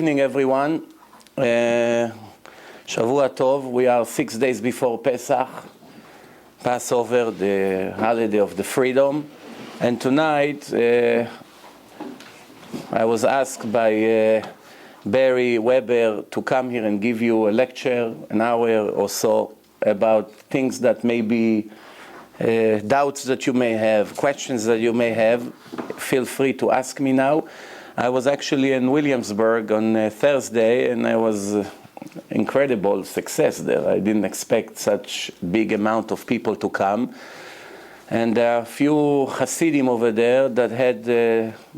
evening, everyone. Shavua Tov. We are 6 days before Pesach, Passover, the holiday of the freedom. And tonight, I was asked by Barry Weber to come here and give you a lecture, an hour or so, about things that may be doubts that you may have, questions that you may have. Feel free to ask me now. I was actually in Williamsburg on Thursday, and I was incredible success there. I didn't expect such big amount of people to come. And there are a few Hasidim over there that had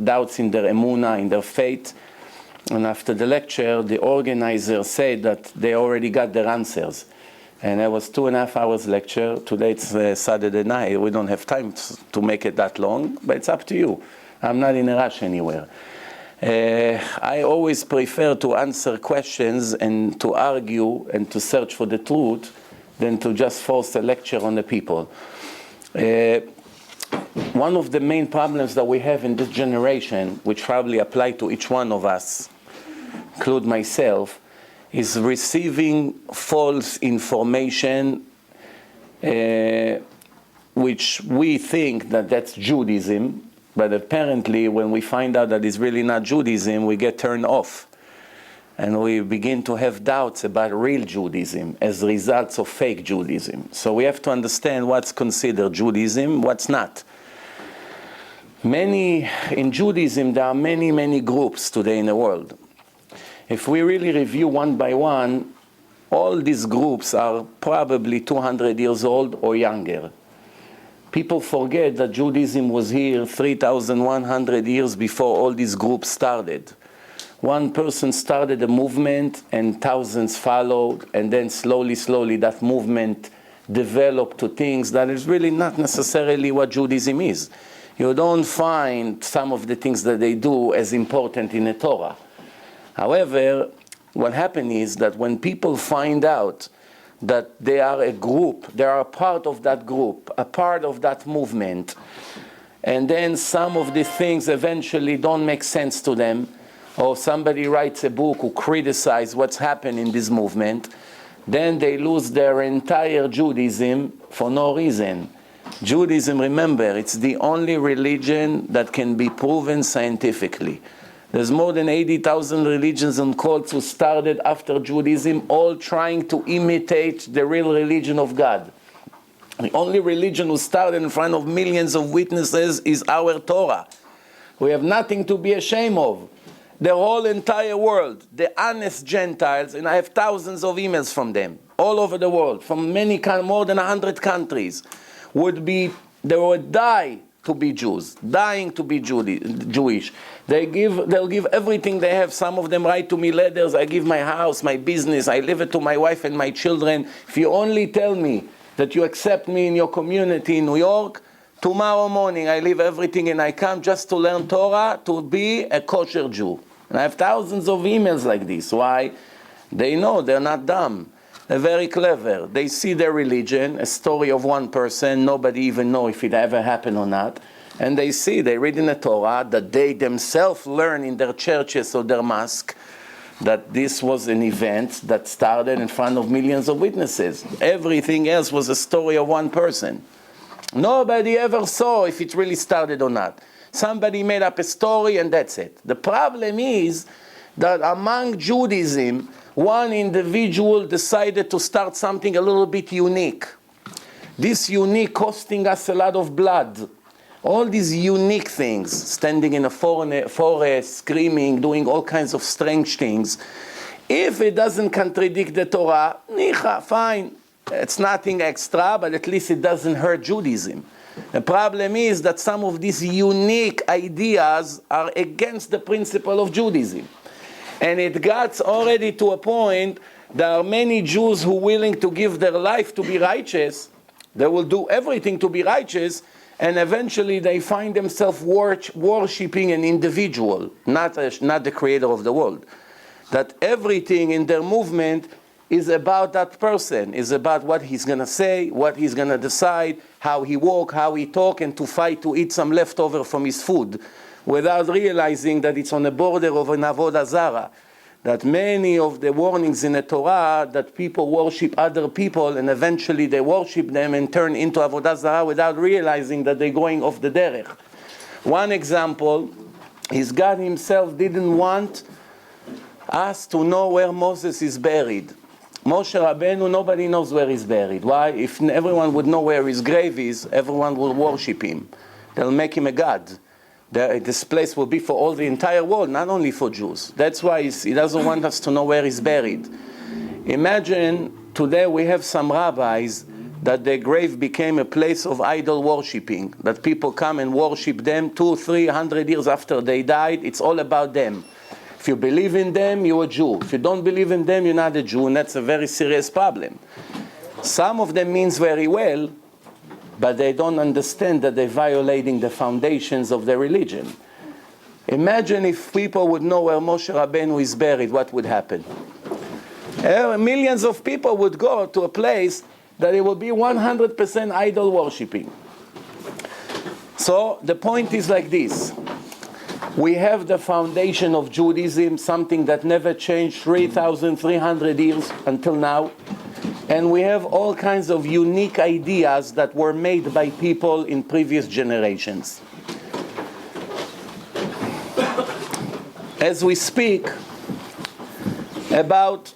doubts in their emunah, in their faith. And after the lecture, the organizer said that they already got their answers. And it was 2.5 hours lecture. Today it's Saturday night. We don't have time to make it that long, but it's up to you. I'm not in a rush anywhere. I always prefer to answer questions and to argue and to search for the truth than to just force a lecture on the people. One of the main problems that we have in this generation, which probably apply to each one of us, include myself, is receiving false information, which we think that that's Judaism. But apparently, when we find out that it's really not Judaism, we get turned off. And we begin to have doubts about real Judaism as results of fake Judaism. So we have to understand what's considered Judaism, what's not. In Judaism, there are many groups today in the world. If we really review one by one, all these groups are probably 200 years old or younger. People forget that Judaism was here 3,100 years before all these groups started. One person started a movement and thousands followed, and then slowly that movement developed to things that is really not necessarily what Judaism is. You don't find some of the things that they do as important in the Torah. However, what happened is that when people find out that they are a group, they are a part of that group, a part of that movement, and then some of the things eventually don't make sense to them, or somebody writes a book who criticizes what's happened in this movement, then they lose their entire Judaism for no reason. Judaism, remember, it's the only religion that can be proven scientifically. There's more than 80,000 religions and cults who started after Judaism, all trying to imitate the real religion of God. The only religion who started in front of millions of witnesses is our Torah. We have nothing to be ashamed of. The whole entire world, the honest Gentiles, and I have thousands of emails from them, all over the world, from more than 100 countries, they would die to be Jews, dying to be Jewish. They'll give everything they have. Some of them write to me letters. I give my house, my business. I leave it to my wife and my children. If you only tell me that you accept me in your community in New York, tomorrow morning I leave everything and I come just to learn Torah, to be a kosher Jew. And I have thousands of emails like this. Why? They know they're not dumb. They're very clever. They see their religion, a story of one person, nobody even know if it ever happened or not. And they read in the Torah that they themselves learn in their churches or their mosque that this was an event that started in front of millions of witnesses. Everything else was a story of one person. Nobody ever saw if it really started or not. Somebody made up a story and that's it. The problem is that among Judaism, one individual decided to start something a little bit unique. This unique costing us a lot of blood. All these unique things, standing in a forest, screaming, doing all kinds of strange things. If it doesn't contradict the Torah, nicha, fine. It's nothing extra, but at least it doesn't hurt Judaism. The problem is that some of these unique ideas are against the principle of Judaism. And it got already to a point, there are many Jews who are willing to give their life to be righteous. They will do everything to be righteous, and eventually they find themselves worshipping an individual, not the creator of the world. That everything in their movement is about that person, is about what he's going to say, what he's going to decide, how he walk, how he talk, and to fight to eat some leftover from his food, without realizing that it's on the border of an avodah zara. that many of the warnings in the Torah that people worship other people and eventually they worship them and turn into Avodah Zarah without realizing that they're going off the derech. One example is God himself didn't want us to know where Moses is buried. Moshe Rabbeinu, nobody knows where he's buried. Why? If everyone would know where his grave is, everyone will worship him. They'll make him a god. This place will be for all the entire world, not only for Jews. That's why he doesn't want us to know where he's buried. Imagine today we have some rabbis that their grave became a place of idol worshipping, that people come and worship them 200-300 years after they died. It's all about them. If you believe in them, you're a Jew. If you don't believe in them, you're not a Jew, and that's a very serious problem. Some of them means very well, but they don't understand that they're violating the foundations of their religion. Imagine if people would know where Moshe Rabbeinu is buried, what would happen? Millions of people would go to a place that it will be 100% idol worshipping. So the point is like this. We have the foundation of Judaism, something that never changed 3,300 years until now. And we have all kinds of unique ideas that were made by people in previous generations. As we speak, about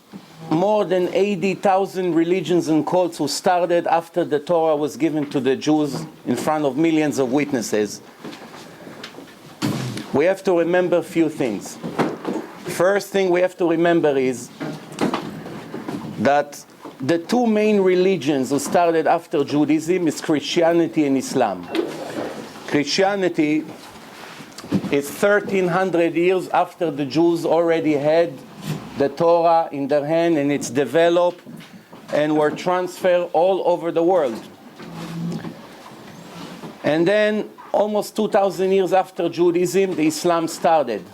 more than 80,000 religions and cults who started after the Torah was given to the Jews in front of millions of witnesses. We have to remember a few things. First thing we have to remember is that the two main religions who started after Judaism is Christianity and Islam. Christianity is 1,300 years after the Jews already had the Torah in their hand, and it's developed and were transferred all over the world. And then almost 2,000 years after Judaism, the Islam started.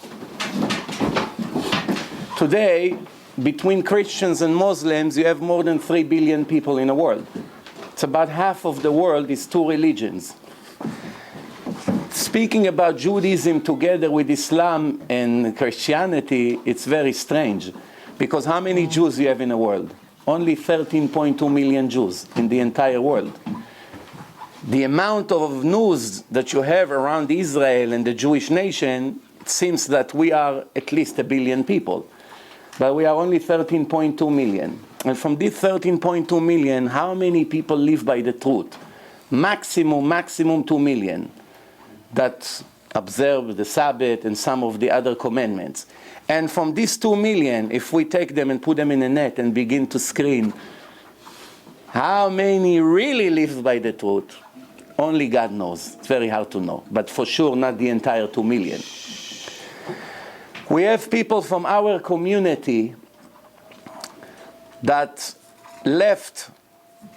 Today, between Christians and Muslims, you have more than 3 billion people in the world. It's about half of the world is two religions. Speaking about Judaism together with Islam and Christianity, it's very strange. Because how many Jews do you have in the world? Only 13.2 million Jews in the entire world. The amount of news that you have around Israel and the Jewish nation, it seems that we are at least 1 billion people. But we are only 13.2 million. And from these 13.2 million, how many people live by the truth? Maximum 2 million that observe the Sabbath and some of the other commandments. And from these 2 million, if we take them and put them in a net and begin to screen, how many really live by the truth? Only God knows. It's very hard to know. But for sure, not the entire 2 million. We have people from our community that left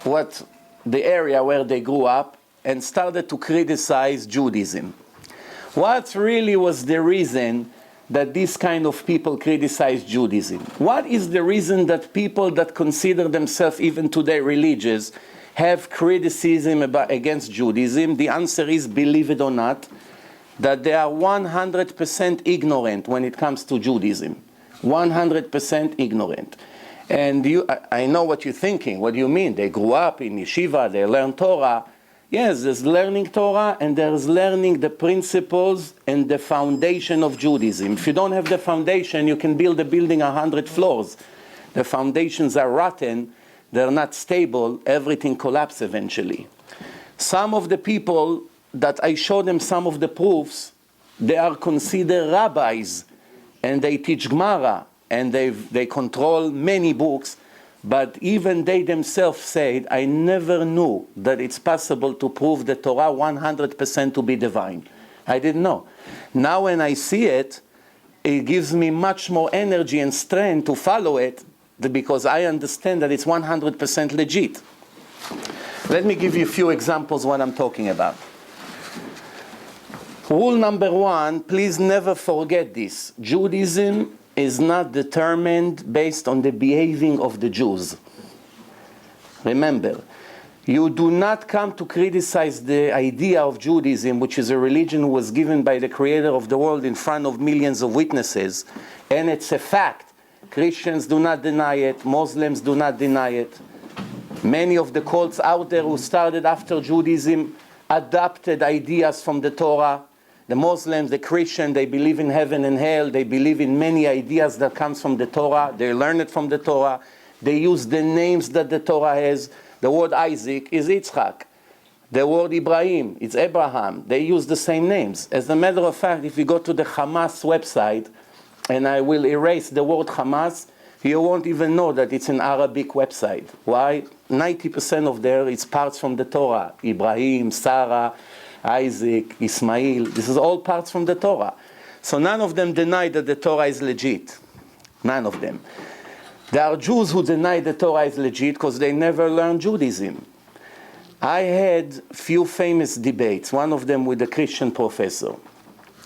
the area where they grew up and started to criticize Judaism. What really was the reason that this kind of people criticize Judaism? What is the reason that people that consider themselves even today religious have criticism against Judaism? The answer is, believe it or not, that they are 100% ignorant when it comes to Judaism. 100% ignorant. And I know what you're thinking. What do you mean? They grew up in yeshiva, they learn Torah. Yes, there's learning Torah and there's learning the principles and the foundation of Judaism. If you don't have the foundation, you can build a building 100 floors. The foundations are rotten, they're not stable, everything collapses eventually. Some of the people that I show them some of the proofs, they are considered rabbis and they teach Gemara and they control many books. But even they themselves said, I never knew that it's possible to prove the Torah 100% to be divine. I didn't know. Now when I see it, it gives me much more energy and strength to follow it because I understand that it's 100% legit. Let me give you a few examples what I'm talking about. Rule number 1, please never forget this. Judaism is not determined based on the behaving of the Jews. Remember, you do not come to criticize the idea of Judaism, which is a religion was given by the creator of the world in front of millions of witnesses, and it's a fact Christians do not deny it. Muslims do not deny it. Many of the cults out there who started after Judaism adopted ideas from the Torah. The Muslims, the Christians, they believe in heaven and hell. They believe in many ideas that comes from the Torah. They learn it from the Torah. They use the names that the Torah has. The word Isaac is Yitzchak. The word Ibrahim, it's Abraham. They use the same names. As a matter of fact, if you go to the Hamas website, and I will erase the word Hamas, you won't even know that it's an Arabic website. Why? 90% of there is parts from the Torah. Ibrahim, Sarah, Isaac, Ismail. This is all parts from the Torah. So none of them deny that the Torah is legit. None of them. There are Jews who deny the Torah is legit because they never learned Judaism. I had few famous debates, one of them with a Christian professor.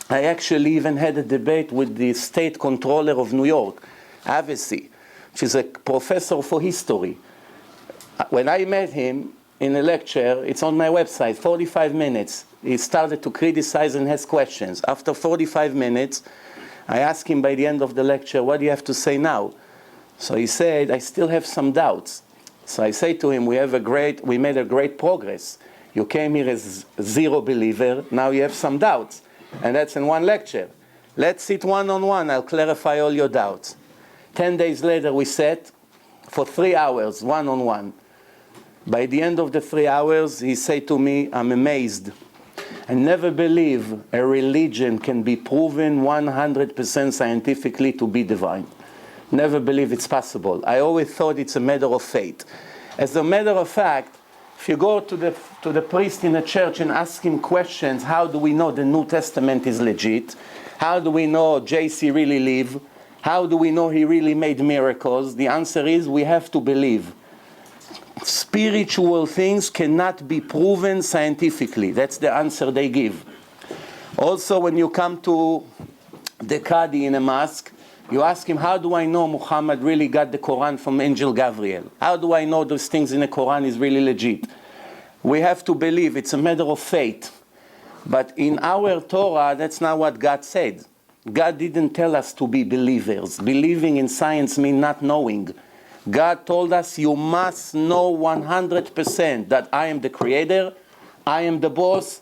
I actually even had a debate with the state controller of New York, Avesi, which is a professor for history. When I met him in a lecture, it's on my website, 45 minutes. He started to criticize and ask questions. After 45 minutes, I asked him by the end of the lecture, what do you have to say now? So he said, I still have some doubts. So I say to him, we made a great progress. You came here as zero believer, now you have some doubts. And that's in one lecture. Let's sit one-on-one, I'll clarify all your doubts. 10 days later, we sat for 3 hours, one-on-one. By the end of the 3 hours, he said to me, I'm amazed. I never believe a religion can be proven 100% scientifically to be divine. Never believe it's possible. I always thought it's a matter of faith. As a matter of fact, if you go to the priest in a church and ask him questions, how do we know the New Testament is legit? How do we know JC really lived? How do we know he really made miracles? The answer is we have to believe. Spiritual things cannot be proven scientifically. That's the answer they give. Also, when you come to the Qadi in a mosque, you ask him, how do I know Muhammad really got the Quran from Angel Gabriel? How do I know those things in the Quran is really legit? We have to believe. It's a matter of faith. But in our Torah, that's not what God said. God didn't tell us to be believers. Believing in science means not knowing. God told us you must know 100% that I am the creator, I am the boss,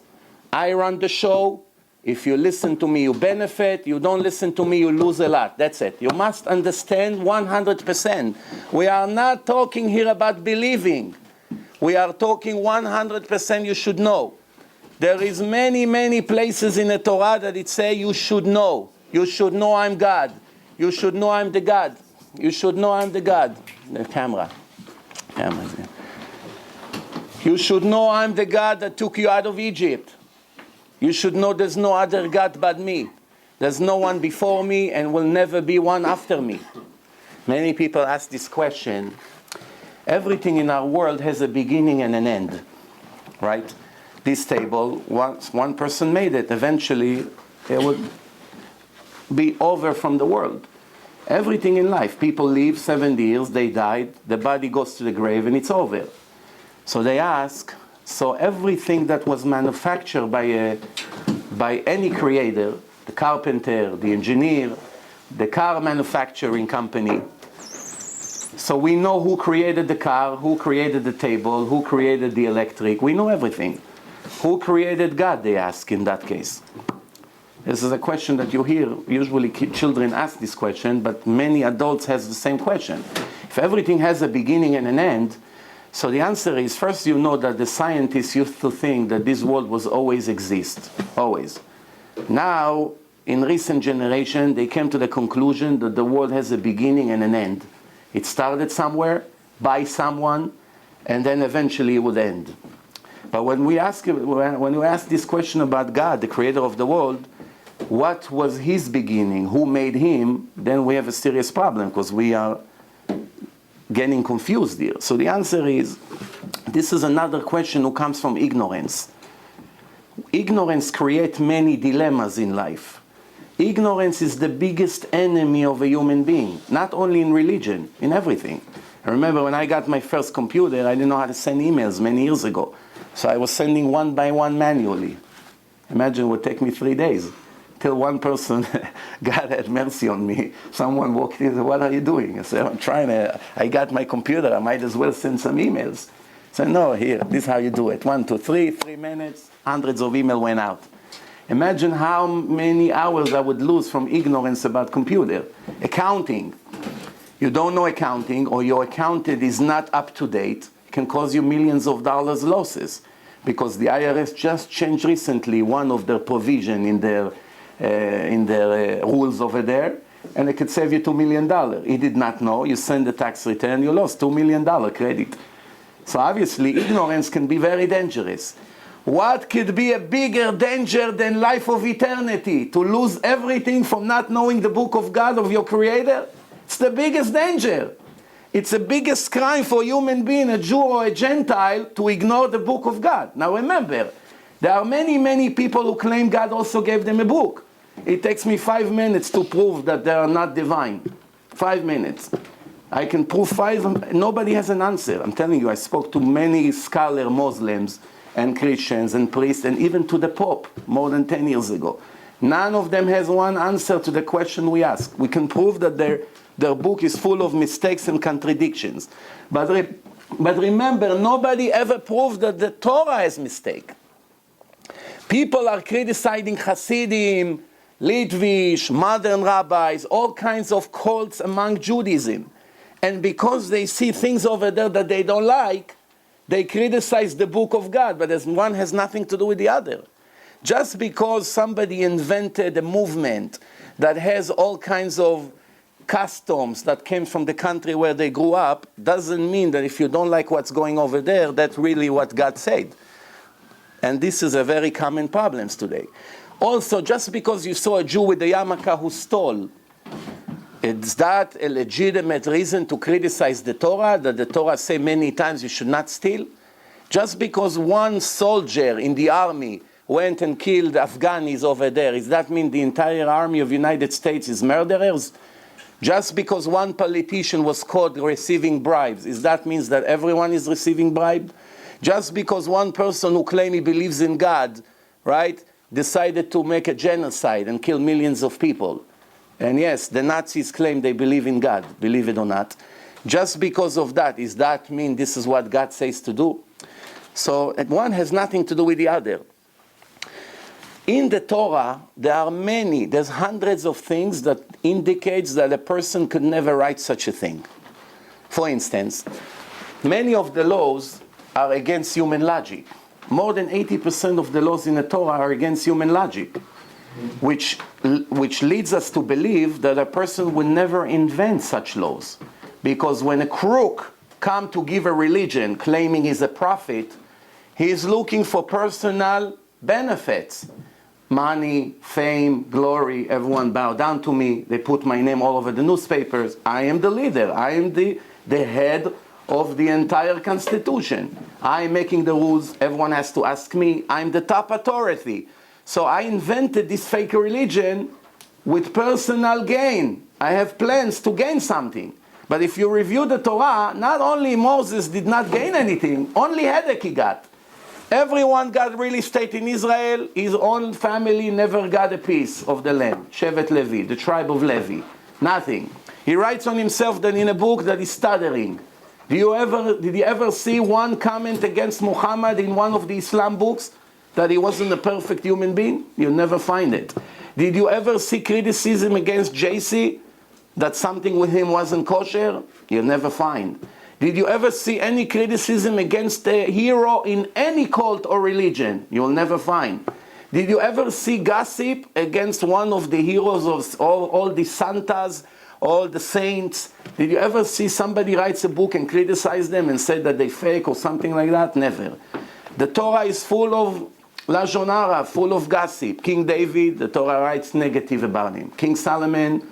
I run the show. If you listen to me, you benefit. You don't listen to me, you lose a lot. That's it. You must understand 100%. We are not talking here about believing. We are talking 100% you should know. There is many places in the Torah that it say you should know. You should know I'm God. You should know I'm the God. You should know I'm the God. The camera. Camera's there. You should know I'm the God that took you out of Egypt. You should know there's no other God but me. There's no one before me and will never be one after me. Many people ask this question. Everything in our world has a beginning and an end, right? This table, once one person made it, eventually it would be over from the world. Everything in life, people live 70 years, they died, the body goes to the grave and it's over. So they ask, so everything that was manufactured by any creator, the carpenter, the engineer, the car manufacturing company, so we know who created the car, who created the table, who created the electric, we know everything. Who created God, they ask in that case. This is a question that you hear, usually children ask this question, but many adults has the same question. If everything has a beginning and an end, so the answer is, first you know that the scientists used to think that this world was always exist, always. Now, in recent generation, they came to the conclusion that the world has a beginning and an end. It started somewhere, by someone, and then eventually it would end. But when we ask this question about God, the creator of the world, what was his beginning? Who made him? Then we have a serious problem because we are getting confused here. So the answer is, this is another question who comes from ignorance. Ignorance creates many dilemmas in life. Ignorance is the biggest enemy of a human being, not only in religion, in everything. I remember when I got my first computer, I didn't know how to send emails many years ago. So I was sending one by one manually. Imagine it would take me 3 days Till one person, God had mercy on me. Someone walked in and said, what are you doing? I said, I got my computer, I might as well send some emails. I said, no, here, this is how you do it. 1, 2, 3, 3 minutes, hundreds of emails went out. Imagine how many hours I would lose from ignorance about computer. Accounting. You don't know accounting, or your accountant is not up to date, it can cause you millions of dollars losses. Because the IRS just changed recently one of their provision in their rules over there, and it could save you $2 million. He did not know. You send the tax return, you lost $2 million credit. So obviously, ignorance can be very dangerous. What could be a bigger danger than life of eternity? To lose everything from not knowing the book of God, of your Creator? It's the biggest danger. It's the biggest crime for a human being, a Jew or a Gentile, to ignore the book of God. Now remember, there are many, many people who claim God also gave them a book. It takes me 5 minutes to prove that they are not divine. 5 minutes. I can prove 5, nobody has an answer. I'm telling you, I spoke to many scholar Muslims and Christians and priests, and even to the Pope more than 10 years ago. None of them has one answer to the question we ask. We can prove that their book is full of mistakes and contradictions. But remember, nobody ever proved that the Torah has mistake. People are criticizing Hasidim, Litvish, modern rabbis, all kinds of cults among Judaism. And because they see things over there that they don't like, they criticize the book of God, but one has nothing to do with the other. Just because somebody invented a movement that has all kinds of customs that came from the country where they grew up, doesn't mean that if you don't like what's going over there, that's really what God said. And this is a very common problem today. Also, just because you saw a Jew with a yarmulke who stole, is that a legitimate reason to criticize the Torah, that the Torah say many times you should not steal? Just because one soldier in the army went and killed Afghanis over there, does that mean the entire army of the United States is murderers? Just because one politician was caught receiving bribes, does that mean that everyone is receiving bribes? Just because one person who claims he believes in God, right, decided to make a genocide and kill millions of people. And yes, the Nazis claim they believe in God, believe it or not. Just because of that, does that mean this is what God says to do? So one has nothing to do with the other. In the Torah, there's hundreds of things that indicates that a person could never write such a thing. For instance, many of the laws are against human logic. More than 80% of the laws in the Torah are against human logic, which leads us to believe that a person will never invent such laws. Because when a crook comes to give a religion claiming he's a prophet, he is looking for personal benefits. Money, fame, glory, everyone bow down to me. They put my name all over the newspapers. I am the leader. I am the head of the entire constitution. I am making the rules. Everyone has to ask me. I'm the top authority. So I invented this fake religion with personal gain. I have plans to gain something. But if you review the Torah, not only Moses did not gain anything, only headache he got. Everyone got real estate in Israel. His own family never got a piece of the land. Shevet Levi, the tribe of Levi. Nothing. He writes on himself that in a book that is stuttering. Did you ever see one comment against Muhammad in one of the Islam books? That he wasn't a perfect human being? You'll never find it. Did you ever see criticism against JC? That something with him wasn't kosher? You'll never find. Did you ever see any criticism against a hero in any cult or religion? You'll never find. Did you ever see gossip against one of the heroes of all the santas, all the saints? Did you ever see somebody writes a book and criticize them and say that they fake or something like that? Never. The Torah is full of lashon hara, full of gossip. King David, the Torah writes negative about him. King Solomon,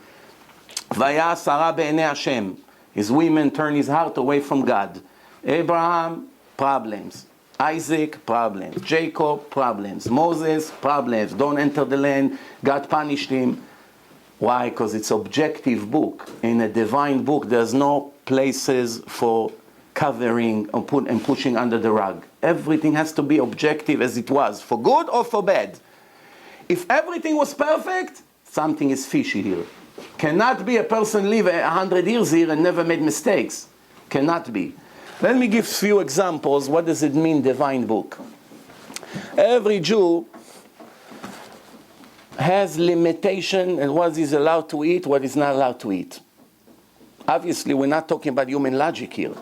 Vaya Sarah be'enei Hashem. His women turn his heart away from God. Abraham, problems. Isaac, problems. Jacob, problems. Moses, problems. Don't enter the land. God punished him. Why? Because it's objective book. In a divine book, there's no places for covering and pushing under the rug. Everything has to be objective as it was, for good or for bad. If everything was perfect, something is fishy here. Cannot be a person live 100 years here and never made mistakes. Cannot be. Let me give few examples. What does it mean, divine book? Every Jew has limitation and what is allowed to eat, what is not allowed to eat. Obviously, we're not talking about human logic here.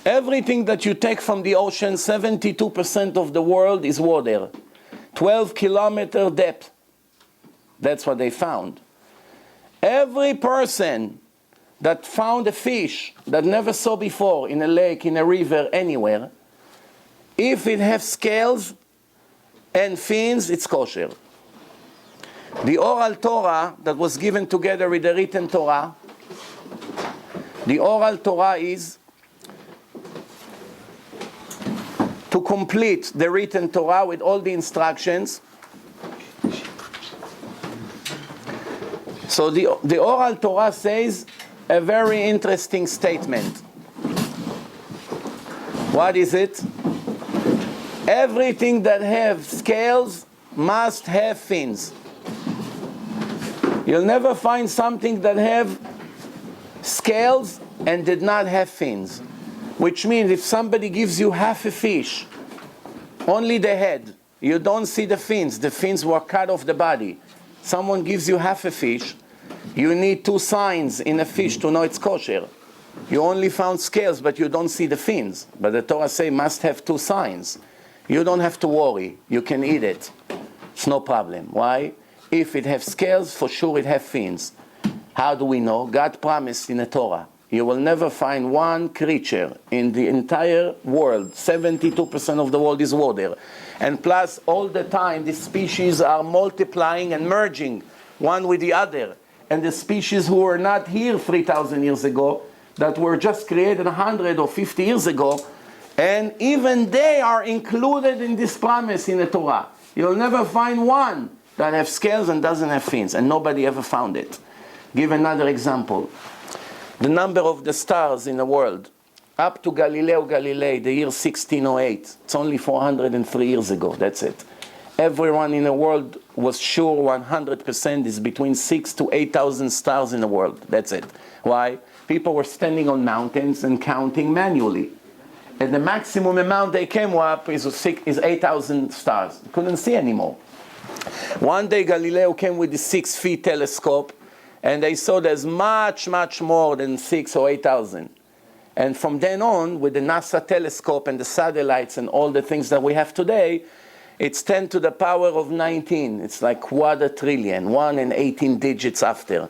Everything that you take from the ocean, 72% of the world is water. 12-kilometer depth. That's what they found. Every person that found a fish that never saw before in a lake, in a river, anywhere, if it has scales and fins, it's kosher. The oral Torah that was given together with the written Torah, the oral Torah is to complete the written Torah with all the instructions. So the oral Torah says a very interesting statement. What is it? Everything that have scales must have fins. You'll never find something that have scales and did not have fins. Which means if somebody gives you half a fish, only the head, you don't see the fins were cut off the body. Someone gives you half a fish, you need 2 signs in a fish to know it's kosher. You only found scales, but you don't see the fins. But the Torah says must have 2 signs. You don't have to worry. You can eat it. It's no problem. Why? If it has scales, for sure it has fins. How do we know? God promised in the Torah, you will never find one creature in the entire world. 72% of the world is water. And plus, all the time, the species are multiplying and merging one with the other. And the species who were not here 3,000 years ago, that were just created 100 or 50 years ago, and even they are included in this promise in the Torah. You'll never find one that has scales and doesn't have fins, and nobody ever found it. Give another example. The number of the stars in the world, up to Galileo Galilei, the year 1608, it's only 403 years ago, that's it. Everyone in the world was sure 100% is between 6,000 to 8,000 stars in the world, that's it. Why? People were standing on mountains and counting manually. And the maximum amount they came up is 8,000 stars. Couldn't see anymore. One day Galileo came with the 6-foot telescope, and they saw there's much, much more than 6,000 or 8,000. And from then on, with the NASA telescope and the satellites and all the things that we have today, it's 10 to the power of 19. It's like quarter trillion, 1 and 18 digits after.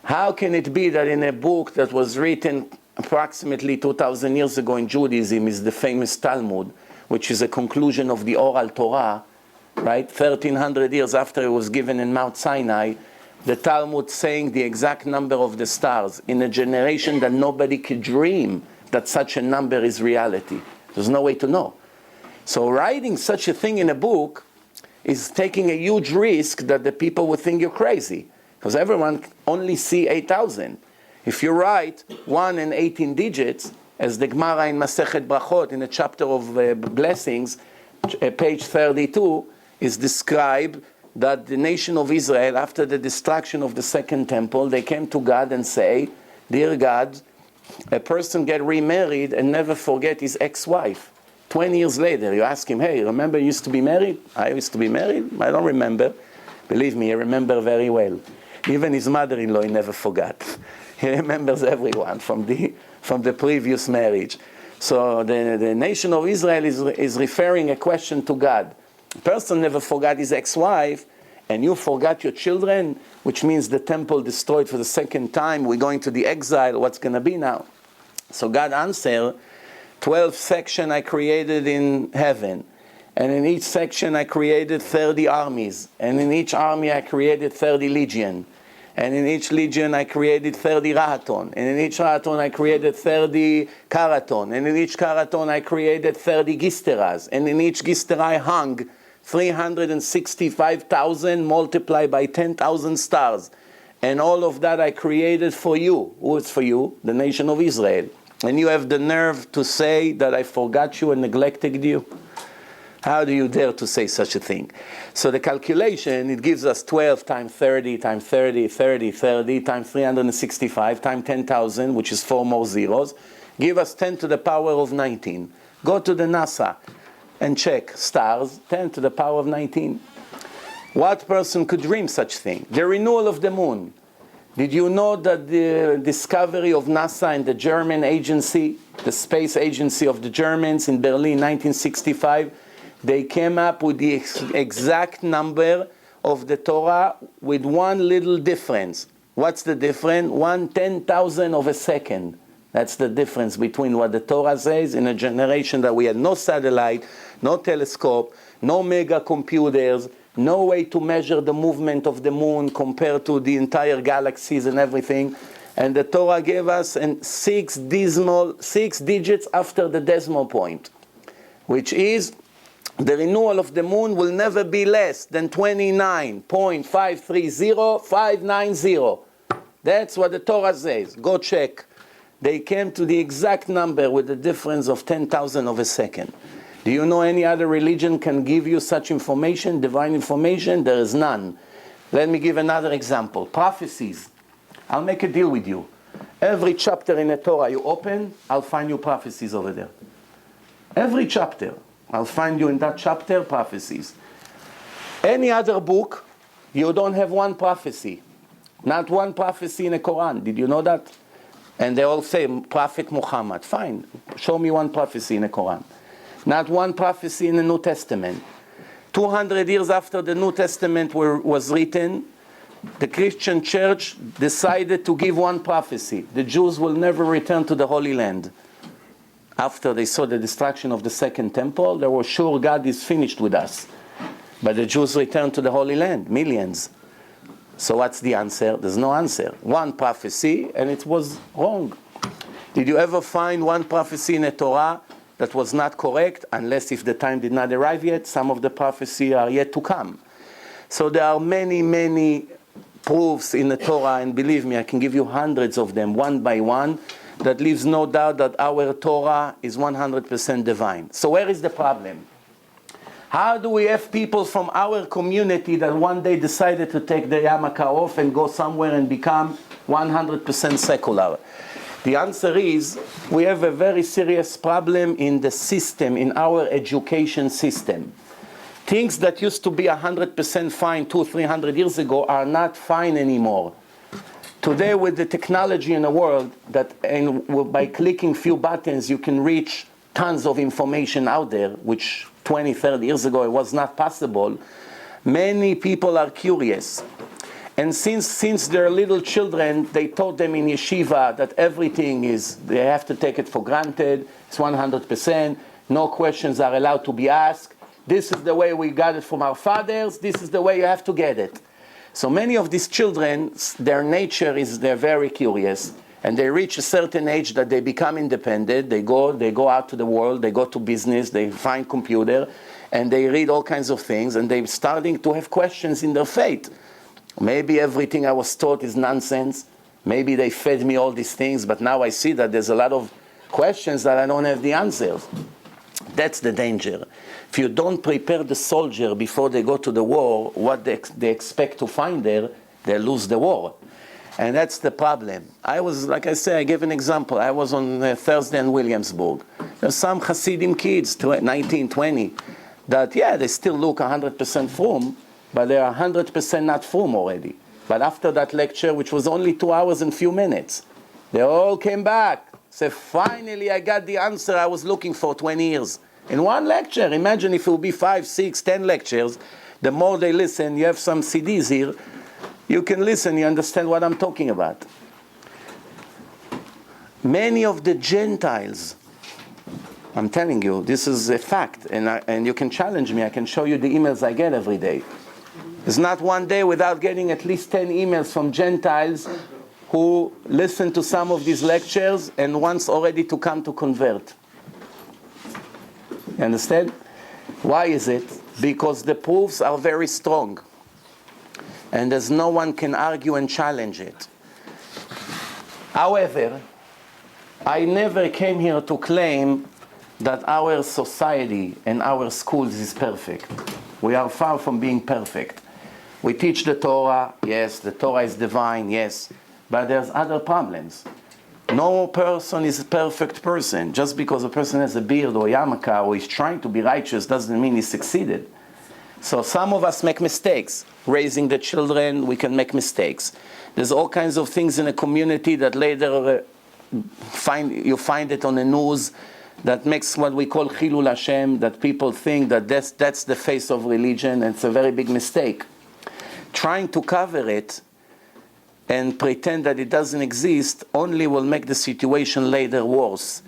How can it be that in a book that was written approximately 2,000 years ago in Judaism is the famous Talmud, which is a conclusion of the oral Torah, right? 1,300 years after it was given in Mount Sinai, the Talmud saying the exact number of the stars in a generation that nobody could dream that such a number is reality. There's no way to know. So writing such a thing in a book is taking a huge risk that the people would think you're crazy, because everyone only see 8,000. If you write 1 and 18 digits, as the Gemara in Masechet Brachot, in the chapter of blessings, page 32, is described that the nation of Israel, after the destruction of the second temple, they came to God and say, dear God, a person get remarried and never forget his ex-wife. 20 years later, you ask him, hey, remember you used to be married? I used to be married? I don't remember. Believe me, I remember very well. Even his mother-in-law, he never forgot. He remembers everyone from the previous marriage. So the nation of Israel is referring a question to God. A person never forgot his ex-wife, and you forgot your children, which means the temple destroyed for the second time, we're going to the exile, what's going to be now? So God answered, 12 sections I created in heaven, and in each section I created 30 armies, and in each army I created 30 legion, and in each legion I created 30 rahaton, and in each rahaton I created 30 karaton, and in each karaton I created 30 gisteras, and in each gistera I hung 365,000 multiplied by 10,000 stars. And all of that I created for you. Who is for you? The nation of Israel. And you have the nerve to say that I forgot you and neglected you? How do you dare to say such a thing? So the calculation, it gives us 12 times 30 times 30, 30, 30 times 365 times 10,000, which is 4 more zeros. Give us 10 to the power of 19. Go to the NASA and check stars, 10 to the power of 19. What person could dream such thing? The renewal of the moon. Did you know that the discovery of NASA and the German agency, the space agency of the Germans in Berlin, 1965, they came up with the exact number of the Torah with one little difference. What's the difference? 1/10,000 of a second. That's the difference between what the Torah says in a generation that we had no satellite, no telescope, no mega computers, no way to measure the movement of the moon compared to the entire galaxies and everything. And the Torah gave us 6 digits after the decimal point, which is the renewal of the moon will never be less than 29.530590. That's what the Torah says. Go check. They came to the exact number with the difference of 10,000 of a second. Do you know any other religion can give you such information, divine information? There is none. Let me give another example. Prophecies. I'll make a deal with you. Every chapter in the Torah you open, I'll find you prophecies over there. Every chapter, I'll find you in that chapter prophecies. Any other book, you don't have one prophecy. Not one prophecy in the Quran. Did you know that? And they all say, Prophet Muhammad. Fine. Show me one prophecy in the Quran. Not one prophecy in the New Testament. 200 years after the New Testament was written, the Christian church decided to give one prophecy. The Jews will never return to the Holy Land. After they saw the destruction of the Second Temple, they were sure God is finished with us. But the Jews returned to the Holy Land, millions. So what's the answer? There's no answer. One prophecy, and it was wrong. Did you ever find one prophecy in the Torah that was not correct, unless if the time did not arrive yet? Some of the prophecy are yet to come. So there are many, many proofs in the Torah, and believe me, I can give you hundreds of them, one by one, that leaves no doubt that our Torah is 100% divine. So where is the problem? How do we have people from our community that one day decided to take the yarmulke off and go somewhere and become 100% secular? The answer is, we have a very serious problem in the system, in our education system. Things that used to be 100% fine 200-300 years ago are not fine anymore. Today, with the technology in the world, by clicking few buttons you can reach tons of information out there, which 20-30 years ago it was not possible, many people are curious. And since they're little children, they taught them in yeshiva that everything they have to take it for granted, it's 100%, no questions are allowed to be asked. This is the way we got it from our fathers, this is the way you have to get it. So many of these children, their nature is they're very curious, and they reach a certain age that they become independent, they go out to the world, they go to business, they find computer, and they read all kinds of things, and they're starting to have questions in their faith. Maybe everything I was taught is nonsense. Maybe they fed me all these things, but now I see that there's a lot of questions that I don't have the answers. That's the danger. If you don't prepare the soldier before they go to the war, what they expect to find there, they lose the war. And that's the problem. Like I say, I gave an example. I was on Thursday in Williamsburg. There's some Hasidim kids, 19, 20, that, they still look 100% frum, but they are 100% not frum already. But after that lecture, which was only 2 hours and few minutes, they all came back. Said, finally I got the answer I was looking for 20 years. In one lecture. Imagine if it will be 5, 6, 10 lectures. The more they listen, you have some CDs here, you can listen, you understand what I'm talking about. Many of the Gentiles, I'm telling you, this is a fact, and you can challenge me, I can show you the emails I get every day. There's not one day without getting at least 10 emails from Gentiles who listen to some of these lectures and wants already to come to convert. You understand? Why is it? Because the proofs are very strong. And there's no one can argue and challenge it. However, I never came here to claim that our society and our schools is perfect. We are far from being perfect. We teach the Torah, yes, the Torah is divine, yes, but there's other problems. No person is a perfect person. Just because a person has a beard or yarmulke or is trying to be righteous doesn't mean he succeeded. So some of us make mistakes. Raising the children, we can make mistakes. There's all kinds of things in a community that later you find it on the news that makes what we call Chilul Hashem, that people think that that's the face of religion, and it's a very big mistake. Trying to cover it and pretend that it doesn't exist only will make the situation later worse.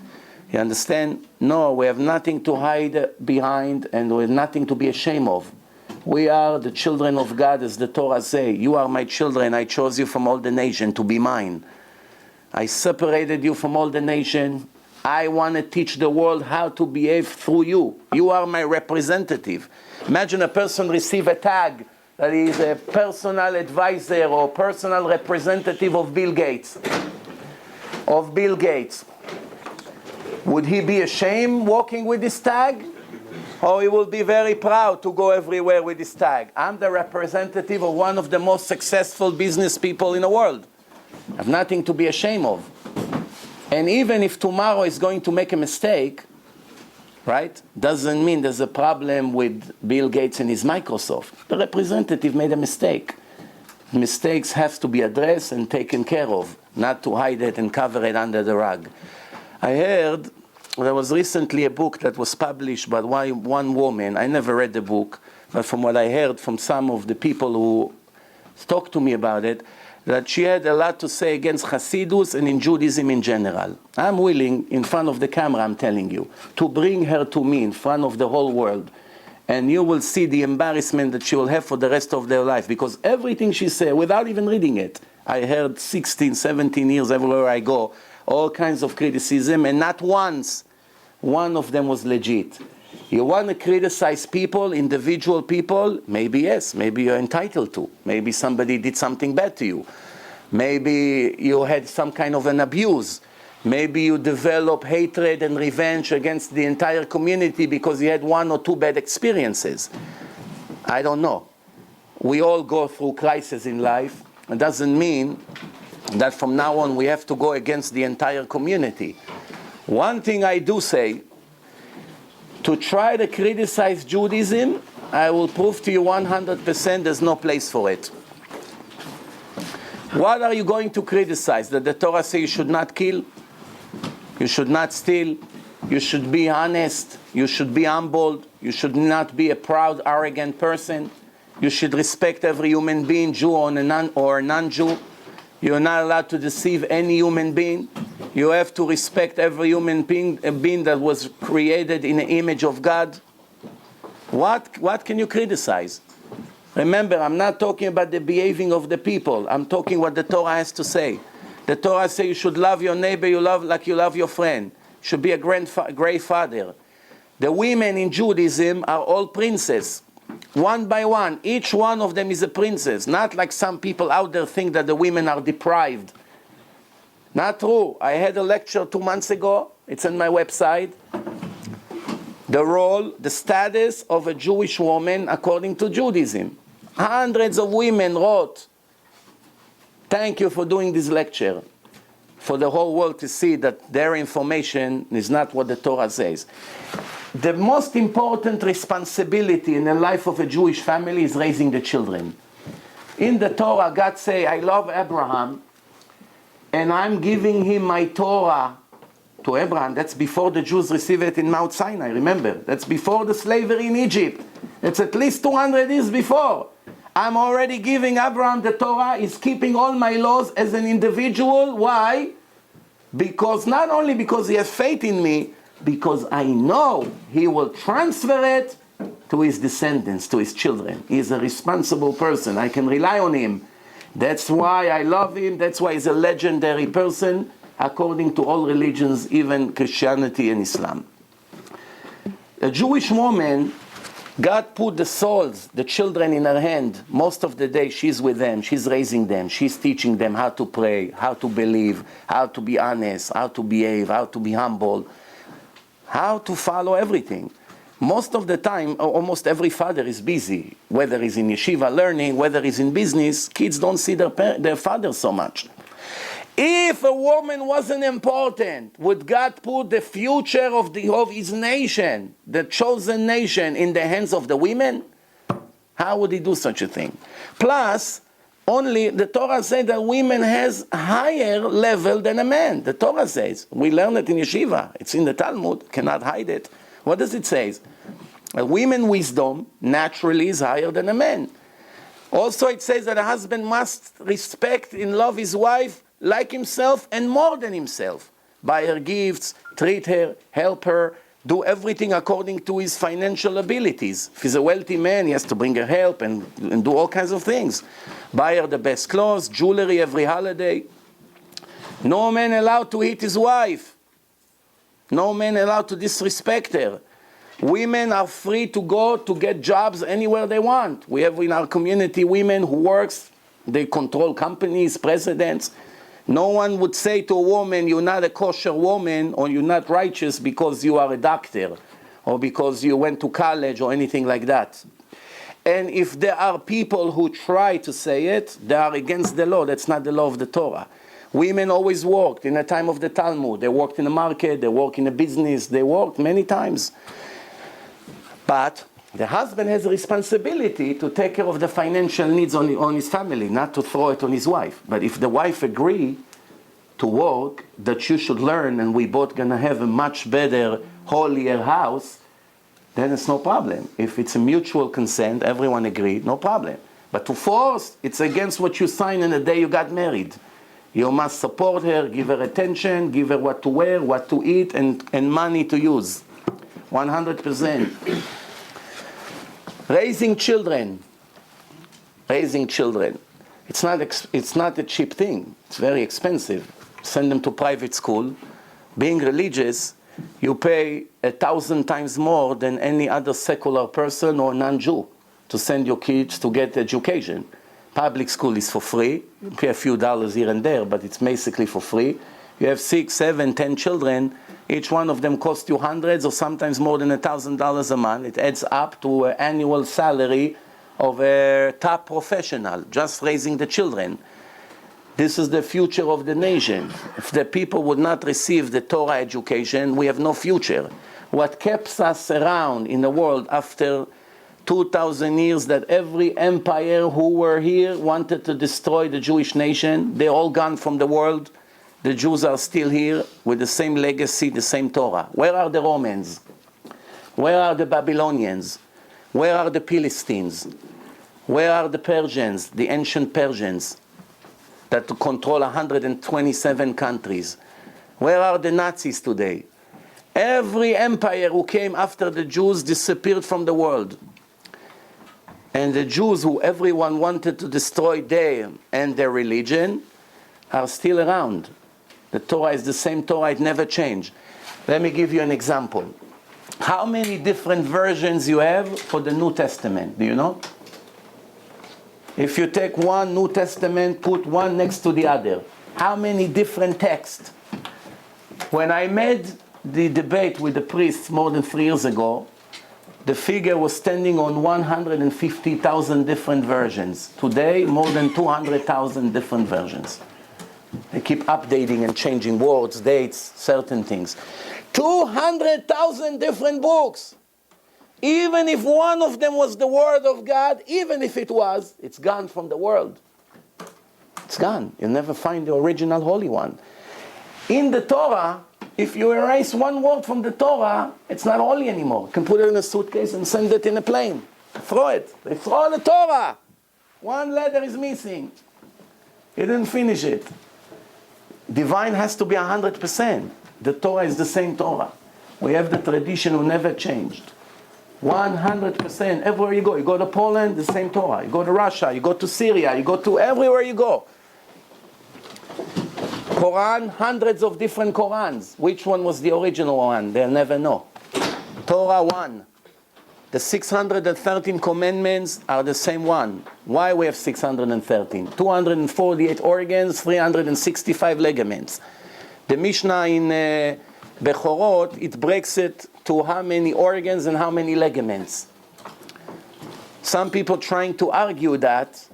You understand? No, we have nothing to hide behind, and we have nothing to be ashamed of. We are the children of God, as the Torah says. You are my children. I chose you from all the nation to be mine. I separated you from all the nation. I want to teach the world how to behave through you. You are my representative. Imagine a person receive a tag that he is a personal advisor or personal representative of Bill Gates. Of Bill Gates. Would he be ashamed walking with this tag? Or he will be very proud to go everywhere with this tag? I'm the representative of one of the most successful business people in the world. I have nothing to be ashamed of. And even if tomorrow is going to make a mistake, right, doesn't mean there's a problem with Bill Gates and his Microsoft. The representative made a mistake. Mistakes have to be addressed and taken care of, not to hide it and cover it under the rug. I heard there was recently a book that was published by one woman. I never read the book, but from what I heard from some of the people who talked to me about it, that she had a lot to say against Hasidus and in Judaism in general. I'm willing, in front of the camera, I'm telling you, to bring her to me in front of the whole world. And you will see the embarrassment that she will have for the rest of their life. Because everything she said, without even reading it, I heard 16, 17 years everywhere I go, all kinds of criticism, and not once one of them was legit. You want to criticize people, individual people? Maybe yes, maybe you're entitled to. Maybe somebody did something bad to you. Maybe you had some kind of an abuse. Maybe you develop hatred and revenge against the entire community because you had one or two bad experiences. I don't know. We all go through crises in life. It doesn't mean that from now on we have to go against the entire community. One thing I do say, to try to criticize Judaism, I will prove to you 100% there's no place for it. What are you going to criticize? That the Torah says you should not kill, you should not steal, you should be honest, you should be humble, you should not be a proud, arrogant person, you should respect every human being, Jew or non-Jew. You're not allowed to deceive any human being. You have to respect every human being, a being that was created in the image of God. What can you criticize? Remember, I'm not talking about the behaving of the people. I'm talking what the Torah has to say. The Torah says you should love your neighbor like you love your friend. You should be a great father. The women in Judaism are all princes. One by one. Each one of them is a princess. Not like some people out there think that the women are deprived. Not true. I had a lecture 2 months ago. It's on my website. The role, the status of a Jewish woman according to Judaism. Hundreds of women wrote, "Thank you for doing this lecture," for the whole world to see that their information is not what the Torah says. The most important responsibility in the life of a Jewish family is raising the children. In the Torah, God say, "I love Abraham, and I'm giving him my Torah to Abraham." That's before the Jews receive it in Mount Sinai, remember. That's before the slavery in Egypt. It's at least 200 years before. I'm already giving Abraham the Torah. He's keeping all my laws as an individual. Why? Because not only because he has faith in me, because I know he will transfer it to his descendants, to his children. He's a responsible person. I can rely on him. That's why I love him. That's why he's a legendary person, according to all religions, even Christianity and Islam. A Jewish woman, God put the souls, the children in her hand. Most of the day she's with them, she's raising them, she's teaching them how to pray, how to believe, how to be honest, how to behave, how to be humble. how to follow everything. Most of the time, almost every father is busy, whether he's in yeshiva learning, whether he's in business. Kids don't see their father so much. If a woman wasn't important, would God put the future of his nation, the chosen nation, in the hands of the women? How would he do such a thing? Plus, only the Torah says that women has higher level than a man. The Torah says. We learn it in yeshiva. It's in the Talmud. Cannot hide it. What does it say? A woman's wisdom naturally is higher than a man. Also, it says that a husband must respect and love his wife like himself and more than himself. Buy her gifts, treat her, help her, do everything according to his financial abilities. If he's a wealthy man, he has to bring her help and do all kinds of things. Buy her the best clothes, jewelry every holiday. No man allowed to hit his wife. No man allowed to disrespect her. Women are free to go to get jobs anywhere they want. We have in our community women who works, they control companies, presidents. No one would say to a woman, you're not a kosher woman or you're not righteous because you are a doctor or because you went to college or anything like that. And if there are people who try to say it, they are against the law. That's not the law of the Torah. Women always worked in the time of the Talmud. They worked in the market, they worked in a business, they worked many times. But the husband has a responsibility to take care of the financial needs on his family, not to throw it on his wife. But if the wife agree to work, that you should learn and we both gonna have a much better, holier house, then it's no problem. If it's a mutual consent, everyone agreed, no problem. But to force, it's against what you signed on the day you got married. You must support her, give her attention, give her what to wear, what to eat, and money to use. 100%. Raising children. It's not a cheap thing. It's very expensive. Send them to private school. Being religious, you pay 1,000 times more than any other secular person or non-Jew to send your kids to get education. Public school is for free. You pay a few dollars here and there, but it's basically for free. You have 6, 7, 10 children. Each one of them costs you hundreds or sometimes more than $1,000 a month. It adds up to an annual salary of a top professional, just raising the children. This is the future of the nation. If the people would not receive the Torah education, we have no future. What keeps us around in the world after 2,000 years, that every empire who were here wanted to destroy the Jewish nation, they're all gone from the world. The Jews are still here with the same legacy, the same Torah. Where are the Romans? Where are the Babylonians? Where are the Philistines? Where are the Persians, the ancient Persians that control 127 countries? Where are the Nazis today? Every empire who came after the Jews disappeared from the world. And the Jews who everyone wanted to destroy them and their religion are still around. The Torah is the same Torah, it never changed. Let me give you an example. How many different versions you have for the New Testament? Do you know? If you take one New Testament, put one next to the other, how many different texts? When I made the debate with the priests more than 3 years ago, the figure was standing on 150,000 different versions. Today, more than 200,000 different versions. They keep updating and changing words, dates, certain things. 200,000 different books. Even if one of them was the Word of God, even if it was, it's gone from the world. It's gone. You'll never find the original Holy One. In the Torah, if you erase one word from the Torah, it's not holy anymore. You can put it in a suitcase and send it in a plane. Throw it. They throw the Torah. One letter is missing. You didn't finish it. Divine has to be 100%. The Torah is the same Torah. We have the tradition who never changed. 100%. Everywhere you go to Poland, the same Torah. You go to Russia, you go to Syria, you go to everywhere you go. Quran, hundreds of different Qurans. Which one was the original one? They'll never know. Torah 1. The 613 commandments are the same one. Why we have 613? 248 organs, 365 ligaments. The Mishnah Bechorot, it breaks it to how many organs and how many ligaments. Some people trying to argue that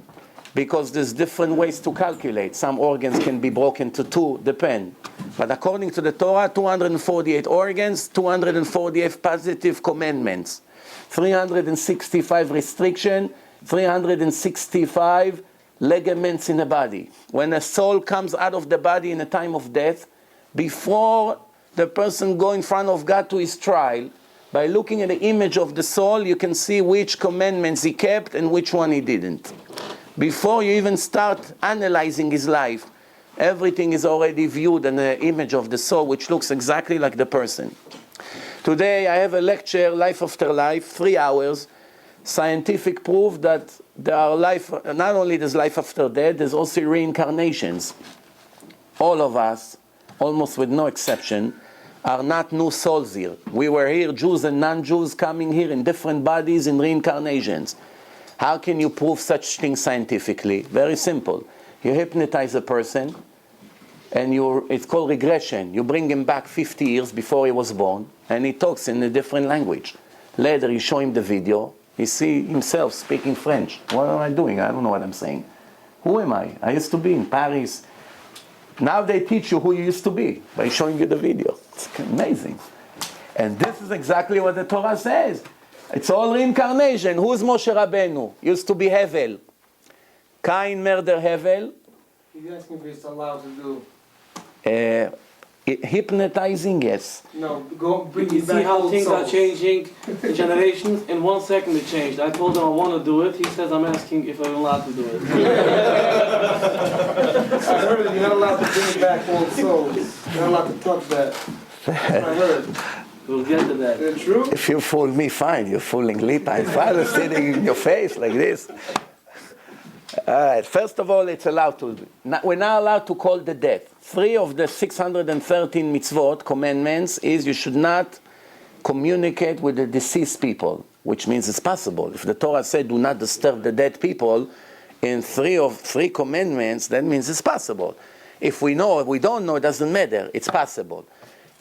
because there's different ways to calculate. Some organs can be broken to 2, depend. But according to the Torah, 248 organs, 248 positive commandments, 365 restriction, 365 ligaments in the body. When a soul comes out of the body in a time of death, before the person go in front of God to his trial, by looking at the image of the soul, you can see which commandments he kept and which one he didn't. Before you even start analyzing his life, everything is already viewed in the image of the soul, which looks exactly like the person. Today I have a lecture, Life After Life, 3 hours, scientific proof that there are life, not only there's life after death, there's also reincarnations. All of us, almost with no exception, are not new souls here. We were here, Jews and non-Jews, coming here in different bodies in reincarnations. How can you prove such things scientifically? Very simple. You hypnotize a person, and it's called regression. You bring him back 50 years before he was born, and he talks in a different language. Later you show him the video, he see himself speaking French. What am I doing? I don't know what I'm saying. Who am I? I used to be in Paris. Now they teach you who you used to be by showing you the video. It's amazing. And this is exactly what the Torah says. It's all reincarnation. Who's Moshe Rabbeinu? Used to be Hevel. Cain murder Hevel. He's asking if he's allowed to do. Hypnotizing, yes. No, go bring You it back. see how old things are souls. changing in generations? In 1 second it changed. I told him I want to do it. He says I'm asking if I'm allowed to do it. I heard you're not allowed to bring back old souls. You're not allowed to touch that. That's what I heard. We'll get to that. Is it true? If you fool me, fine. You're fooling Lipa and father sitting in your face like this. All right. First of all, it's allowed to. We're not allowed to call the dead. 3 of the 613 mitzvot, commandments, is you should not communicate with the deceased people, which means it's possible. If the Torah said do not disturb the dead people, in 3 commandments, that means it's possible. If we know, if we don't know, it doesn't matter. It's possible.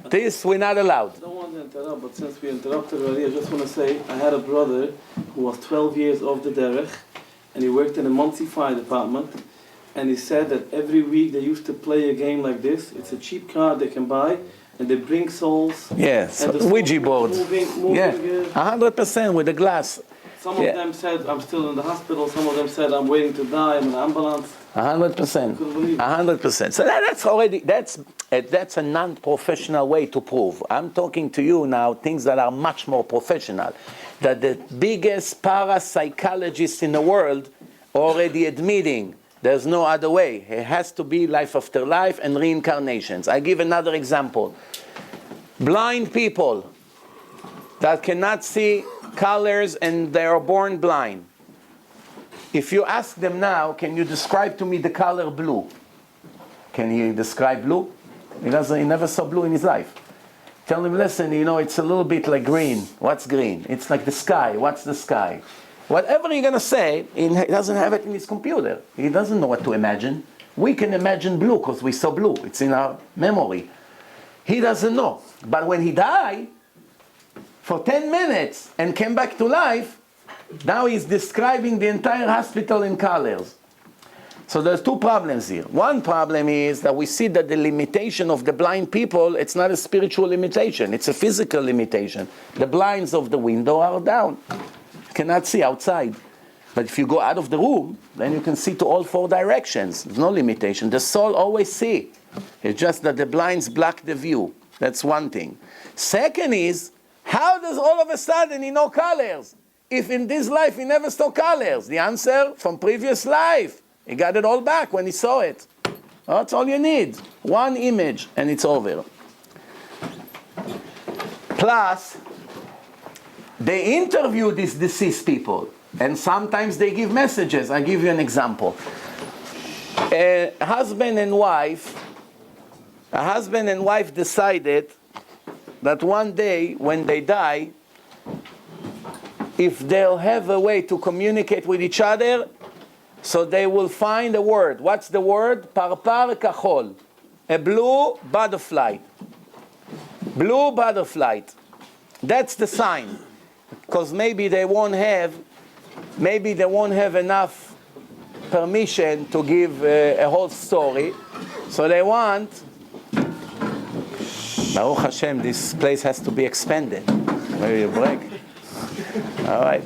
This we're not allowed. I don't want to interrupt, but since we interrupted already, I just want to say I had a brother who was 12 years off the derech, and he worked in a Monsey fire department, and he said that every week they used to play a game like this. It's a cheap card they can buy, and they bring souls. Yes, and the Ouija souls board. moving, Yeah, 100% with the glass. Some of them said I'm still in the hospital. Some of them said I'm waiting to die. I'm in an ambulance. 100%. Couldn't believe it. 100%. So that's already, that's a non-professional way to prove. I'm talking to you now things that are much more professional. That the biggest parapsychologists in the world already admitting there's no other way. It has to be life after life and reincarnations. I give another example. Blind people that cannot see colors and they are born blind. If you ask them now, can you describe to me the color blue? Can he describe blue? He never saw blue in his life. Tell him, listen, it's a little bit like green. What's green? It's like the sky. What's the sky? Whatever you're going to say, he doesn't have it in his computer. He doesn't know what to imagine. We can imagine blue because we saw blue. It's in our memory. He doesn't know. But when he died for 10 minutes and came back to life, now he's describing the entire hospital in colors. So there's 2 problems here. One problem is that we see that the limitation of the blind people, it's not a spiritual limitation, it's a physical limitation. The blinds of the window are down. You cannot see outside. But if you go out of the room, then you can see to all 4 directions. There's no limitation. The soul always sees. It's just that the blinds block the view. That's one thing. Second is, how does all of a sudden he know colors? If in this life he never saw colors? The answer, from previous life. He got it all back when he saw it. That's all you need. 1 image and it's over. Plus, they interview these deceased people. And sometimes they give messages. I'll give you an example. A husband and wife decided that one day when they die, if they'll have a way to communicate with each other, so they will find a word. What's the word? Parpar kachol. A blue butterfly. Blue butterfly. That's the sign. Because maybe they won't have enough permission to give a whole story. So they want, Baruch Hashem, this place has to be expanded. Maybe a break. All right.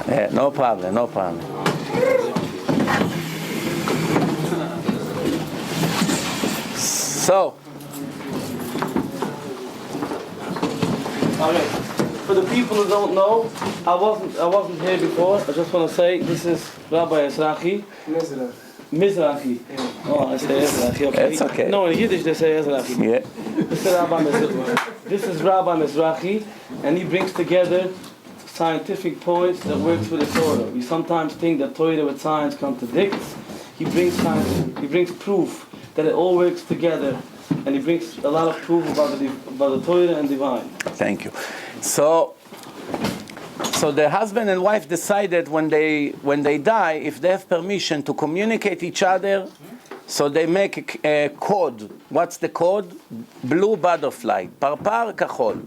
Yeah, no problem, no problem. So, okay. For the people who don't know, I wasn't here before. I just want to say this is Rabbi Mizrachi. Mizrachi. Oh, I say Mizrachi. Okay. It's okay. No, in Yiddish they say Mizrachi. yeah. This is Rabbi Mizrachi, and he brings together scientific points that works with the Torah. We sometimes think that Torah with science contradicts. He brings science. He brings proof that it all works together, and he brings a lot of proof about the Torah and divine. Thank you. So the husband and wife decided when they die, if they have permission to communicate each other, so they make a code. What's the code? Blue butterfly, parpar kachol.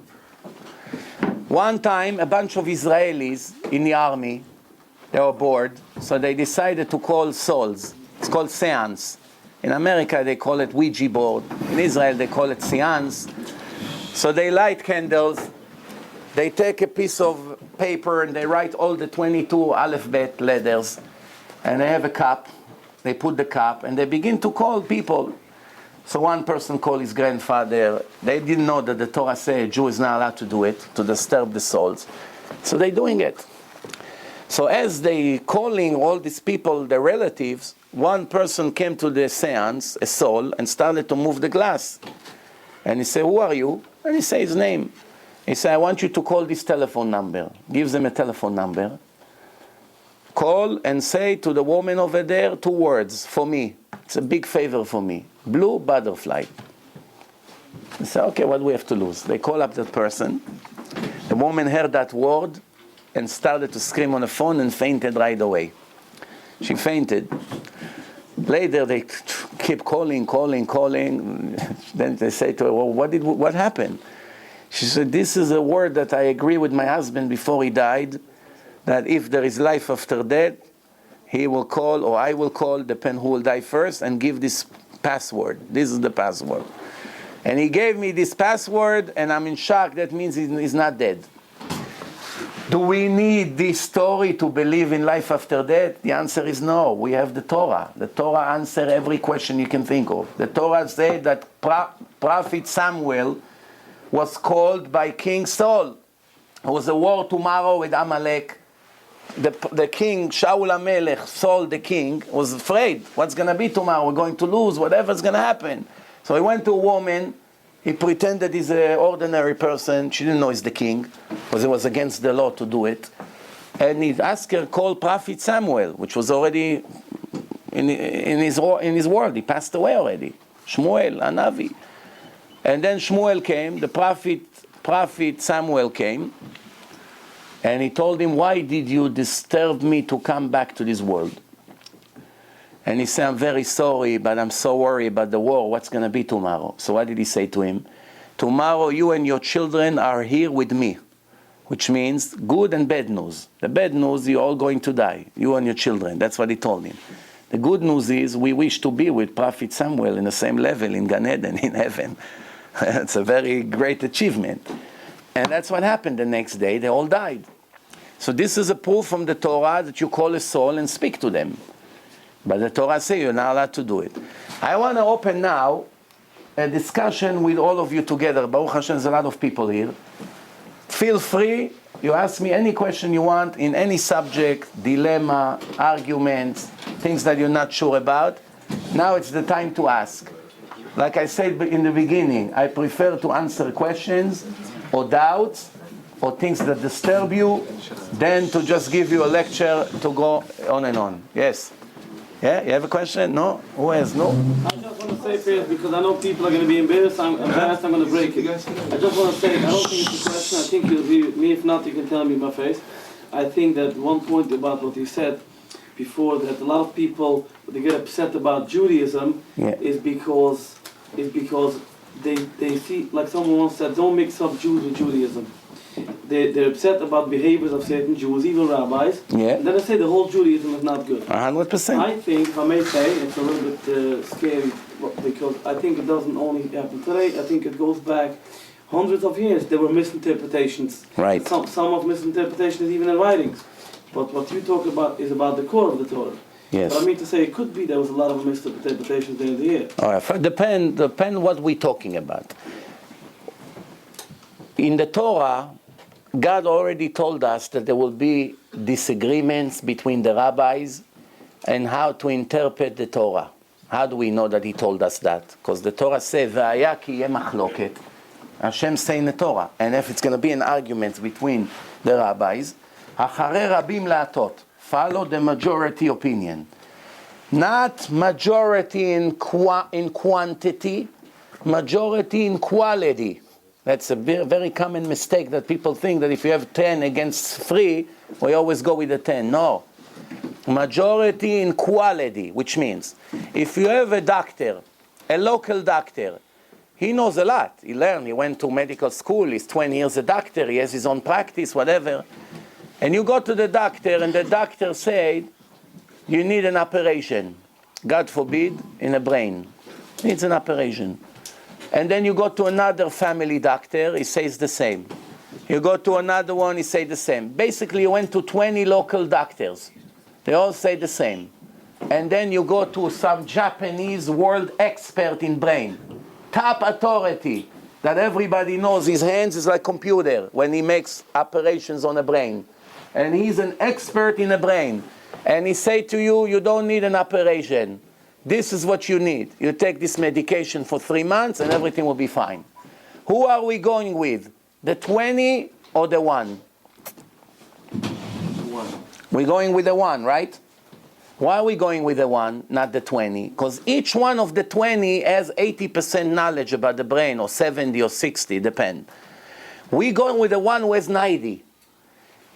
One time, a bunch of Israelis in the army, they were bored, so they decided to call souls. It's called seance. In America, they call it Ouija board. In Israel, they call it seance. So they light candles. They take a piece of paper and they write all the 22 alphabet letters. And they have a cup. They put the cup and they begin to call people. So one person called his grandfather. They didn't know that the Torah says a Jew is not allowed to do it, to disturb the souls. So they're doing it. So as they calling all these people, their relatives, one person came to the seance, a soul, and started to move the glass. And he said, "Who are you?" And he said his name. He said, "I want you to call this telephone number." Gives them a telephone number. Call and say to the woman over there 2 words for me. It's a big favor for me. Blue butterfly. They say, "Okay, what do we have to lose?" They call up that person. The woman heard that word and started to scream on the phone and fainted right away. She fainted. Later they keep calling. Then they say to her, "Well, what happened?" She said, "This is a word that I agree with my husband before he died, that if there is life after death, he will call or I will call, depend who will die first, and give this password. This is the password." And he gave me this password, and I'm in shock. That means he's not dead. Do we need this story to believe in life after death? The answer is no. We have the Torah. The Torah answers every question you can think of. The Torah said that Prophet Samuel was called by King Saul. There was a war tomorrow with Amalek. The king, Shaul HaMelech, Saul the king, was afraid. What's going to be tomorrow? We're going to lose. Whatever's going to happen. So he went to a woman. He pretended he's an ordinary person. She didn't know he's the king, because it was against the law to do it. And he asked her, call Prophet Samuel, which was already in his world. He passed away already. Shmuel, Hanavi. And then Shmuel came, the prophet Samuel came, and he told him, "Why did you disturb me to come back to this world?" And he said, "I'm very sorry, but I'm so worried about the war. What's going to be tomorrow?" So what did he say to him? "Tomorrow you and your children are here with me," which means good and bad news. The bad news, you're all going to die, you and your children. That's what he told him. The good news is we wish to be with Prophet Samuel in the same level in Gan Eden, in heaven. It's a very great achievement. And that's what happened the next day. They all died. So this is a proof from the Torah that you call a soul and speak to them. But the Torah says you're not allowed to do it. I want to open now a discussion with all of you together. Baruch Hashem, there's a lot of people here. Feel free. You ask me any question you want in any subject, dilemma, arguments, things that you're not sure about. Now it's the time to ask. Like I said in the beginning, I prefer to answer questions or doubts or things that disturb you than to just give you a lecture to go on and on. Yes? Yeah? You have a question? No? Who has? No? I just want to say first, because I know people are going to be embarrassed. I'm going to break it. I just want to say, I don't think it's a question. I think you'll agree with me. If not, you can tell me in my face. I think that one point about what you said, before that a lot of people, they get upset about Judaism is because they see, like someone once said, don't mix up Jews with Judaism. They're upset about behaviors of certain Jews, even rabbis, and then they say the whole Judaism is not good. 100%. I think, if I may say, it's a little bit scary because I think it doesn't only happen today. I think it goes back hundreds of years. There were misinterpretations. Right. Some of misinterpretation is even in writings. But what you talk about is about the core of the Torah. Yes. But I mean to say, it could be there was a lot of misinterpretations there in the year. All right. Depend what we're talking about. In the Torah, God already told us that there will be disagreements between the rabbis and how to interpret the Torah. How do we know that He told us that? Because the Torah says, "V'aya ki yeh machloket." Hashem say in the Torah, and if it's going to be an argument between the rabbis, "Acharei rabim la'atot," follow the majority opinion, not majority in quantity, majority in quality. That's a very common mistake that people think that if you have 10 against 3, we always go with the 10. No. Majority in quality, which means if you have a doctor, a local doctor, he knows a lot. He learned, he went to medical school, he's 20 years a doctor, he has his own practice, whatever. And you go to the doctor and the doctor said, you need an operation. God forbid, in a brain. Needs an operation. And then you go to another family doctor, he says the same. You go to another one, he says the same. Basically, you went to 20 local doctors. They all say the same. And then you go to some Japanese world expert in brain. Top authority that everybody knows his hands is like computer when he makes operations on a brain. And he's an expert in the brain. And he say to you, you don't need an operation. This is what you need. You take this medication for 3 months and everything will be fine. Who are we going with? The 20 or the 1? We're going with the 1, right? Why are we going with the 1, not the 20? Because each one of the 20 has 80% knowledge about the brain, or 70 or 60, depend. We're going with the 1 who has 90.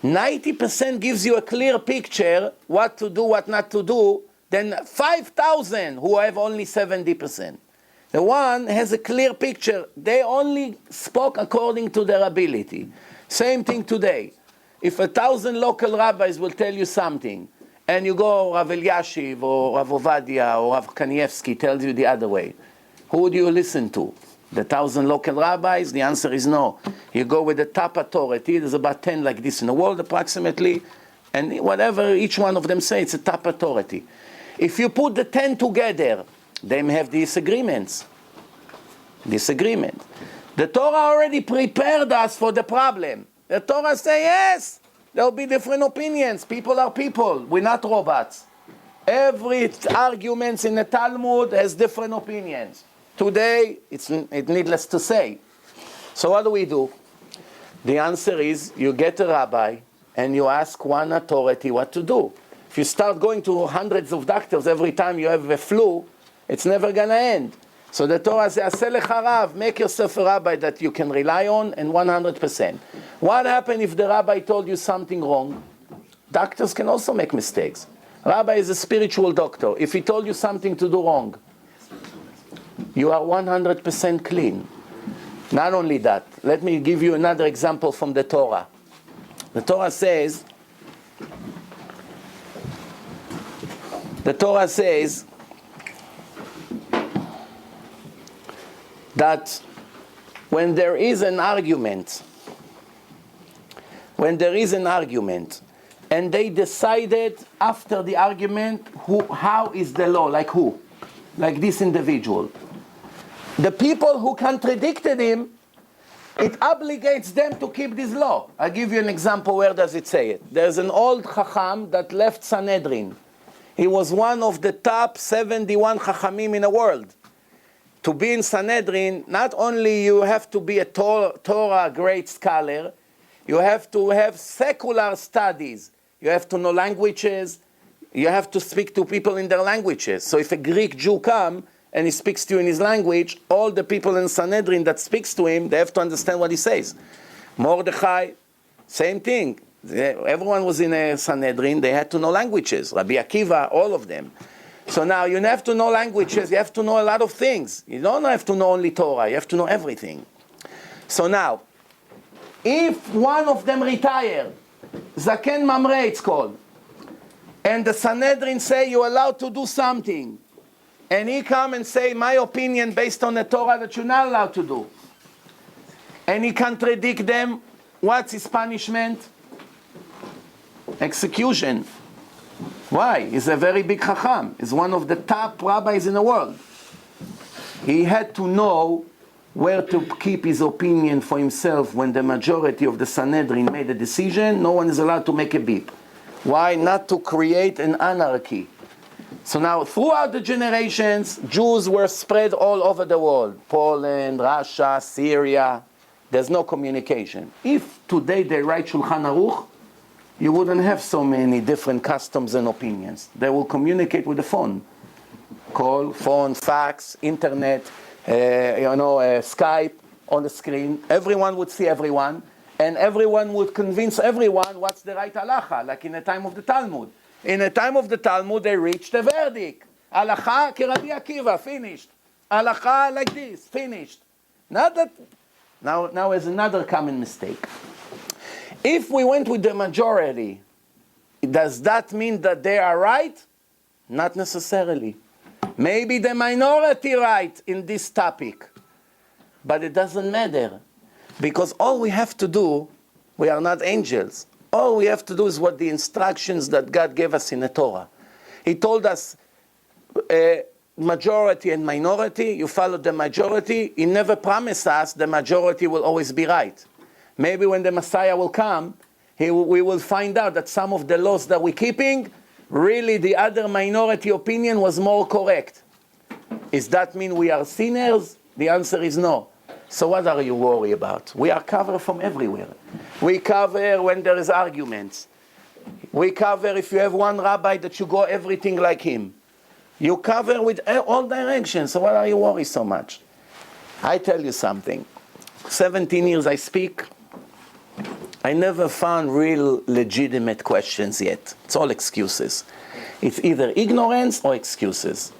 90% gives you a clear picture what to do, what not to do, than 5,000 who have only 70%. The 1 has a clear picture. They only spoke according to their ability. Same thing today. If 1,000 local rabbis will tell you something, and you go Rav Eliashiv or Rav Ovadia or Rav Kanievsky tells you the other way, who do you listen to? The 1,000 local rabbis? The answer is no. You go with the top authority. There's about 10 like this in the world approximately, and whatever each one of them say, it's a top authority. If you put the 10 together, they may have disagreements. The Torah already prepared us for the problem. The Torah says, yes, there will be different opinions. People are people. We're not robots. Every argument in the Talmud has different opinions. Today, it's needless to say. So what do? The answer is, you get a rabbi and you ask one authority what to do. If you start going to hundreds of doctors every time you have a flu, it's never going to end. So the Torah says, "Aseh lecha rav," make yourself a rabbi that you can rely on, and 100%. What happens if the rabbi told you something wrong? Doctors can also make mistakes. Rabbi is a spiritual doctor. If he told you something to do wrong, you are 100% clean. Not only that, let me give you another example from the Torah. The Torah says that when there is an argument, and they decided after the argument how is the law, like who? Like this individual. The people who contradicted him, it obligates them to keep this law. I'll give you an example. Where does it say it? There's an old Chacham that left Sanhedrin. He was one of the top 71 Chachamim in the world. To be in Sanhedrin, not only you have to be a Torah great scholar, you have to have secular studies. You have to know languages. You have to speak to people in their languages. So if a Greek Jew comes and he speaks to you in his language, all the people in Sanhedrin that speaks to him, they have to understand what he says. Mordechai, same thing. Everyone was in a Sanhedrin, they had to know languages. Rabbi Akiva, all of them. So now you have to know languages, you have to know a lot of things. You don't have to know only Torah, you have to know everything. So now, if one of them retired, Zaken Mamre it's called, and the Sanhedrin say you're allowed to do something, and he come and say, my opinion based on the Torah that you're not allowed to do, and he contradict them, what's his punishment? Execution. Why? He's a very big Chacham. He's one of the top rabbis in the world. He had to know where to keep his opinion for himself when the majority of the Sanhedrin made a decision. No one is allowed to make a beep. Why? Not to create an anarchy. So now, throughout the generations, Jews were spread all over the world. Poland, Russia, Syria. There's no communication. If today they write Shulchan Aruch, you wouldn't have so many different customs and opinions. They will communicate with the phone. Call, phone, fax, internet, Skype on the screen. Everyone would see everyone, and everyone would convince everyone what's the right halacha, like in the time of the Talmud. In the time of the Talmud, they reached a verdict. Halacha ki Rabbi Akiva, finished. Halacha like this, finished. Not that. Now is another common mistake. If we went with the majority, does that mean that they are right? Not necessarily. Maybe the minority right in this topic. But it doesn't matter. Because all we have to do, we are not angels. All we have to do is what the instructions that God gave us in the Torah. He told us majority and minority, you follow the majority. He never promised us the majority will always be right. Maybe when the Messiah will come, we will find out that some of the laws that we're keeping, really the other minority opinion was more correct. Does that mean we are sinners? The answer is no. So what are you worried about? We are covered from everywhere. We cover when there is arguments. We cover if you have one rabbi that you go everything like him. You cover with all directions. So what are you worried so much? I tell you something. 17 years I speak. I never found real legitimate questions yet. It's all excuses. It's either ignorance or excuses.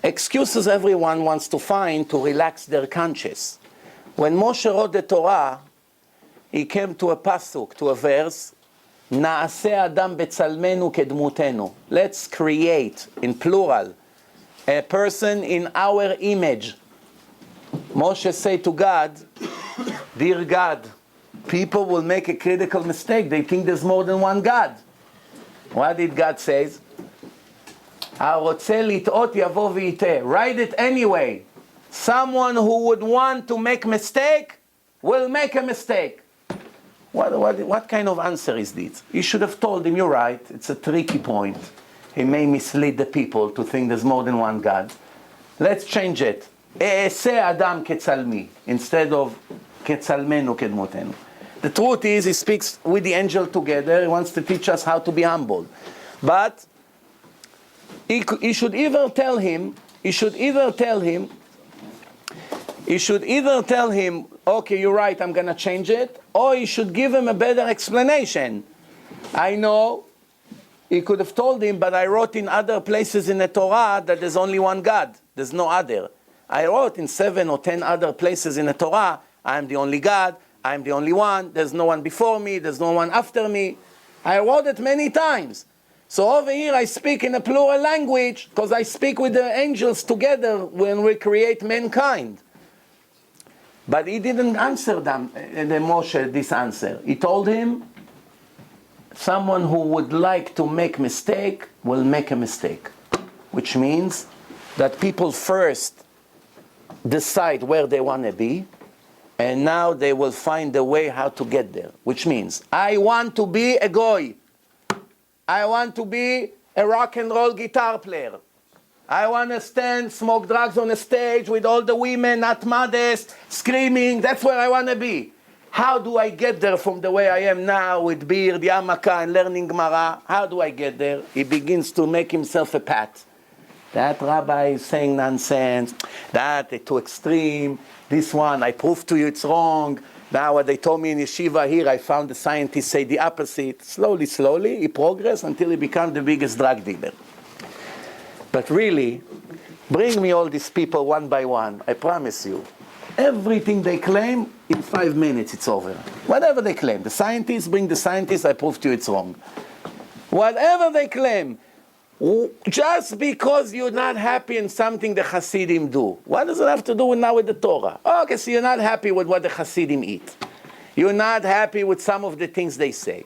Excuses everyone wants to find to relax their conscience. When Moshe wrote the Torah, he came to a pasuk, to a verse, Na'aseh Adam betzalmenu kedmutenu. Let's create, in plural, a person in our image. Moshe said to God, dear God, people will make a critical mistake. They think there's more than one God. What did God say? Write it anyway. Someone who would want to make mistake will make a mistake. What kind of answer is this? You should have told him, you're right, it's a tricky point. He may mislead the people to think there's more than one God. Let's change it. E'eseh Adam ketzalmi instead of ketzalmenu kedmutenu. The truth is, he speaks with the angel together. He wants to teach us how to be humble. But he should either tell him, okay, you're right, I'm going to change it, or he should give him a better explanation. I know, he could have told him, but I wrote in other places in the Torah that there's only one God. There's no other. I wrote in 7 or 10 other places in the Torah, I'm the only God, I'm the only one, there's no one before me, there's no one after me. I wrote it many times. So over here I speak in a plural language because I speak with the angels together when we create mankind. But he didn't answer them, the Moshe, this answer. He told him, someone who would like to make mistake will make a mistake. Which means that people first decide where they want to be, and now they will find a way how to get there. Which means, I want to be a goy. I want to be a rock and roll guitar player. I want to stand, smoke drugs on a stage with all the women, not modest, screaming. That's where I want to be. How do I get there from the way I am now with beard, yarmulke, and learning Gemara? How do I get there? He begins to make himself a pat. That rabbi is saying nonsense. That is too extreme. This one, I prove to you it's wrong. Now, what they told me in yeshiva here, I found the scientists say the opposite. Slowly, slowly, he progressed until he became the biggest drug dealer. But really, bring me all these people one by one. I promise you, everything they claim, in 5 minutes it's over. Whatever they claim. The scientists, bring the scientists, I prove to you it's wrong. Whatever they claim, just because you're not happy in something the Hasidim do. What does it have to do now with the Torah? Okay, so you're not happy with what the Hasidim eat. You're not happy with some of the things they say.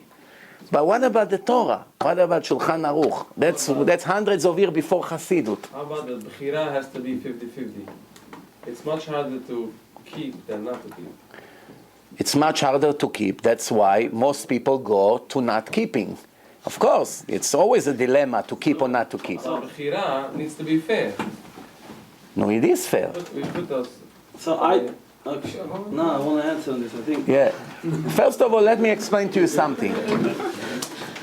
But what about the Torah? What about Shulchan Aruch? That's hundreds of years before Hasidut. How about the Bechira has to be 50-50? It's much harder to keep than not to keep. It's much harder to keep. That's why most people go to not keeping. Of course, it's always a dilemma to keep or not to keep. So Bechira needs to be fair. No, it is fair. We put those. So I want to answer on this. I think. Yeah. First of all, let me explain to you something.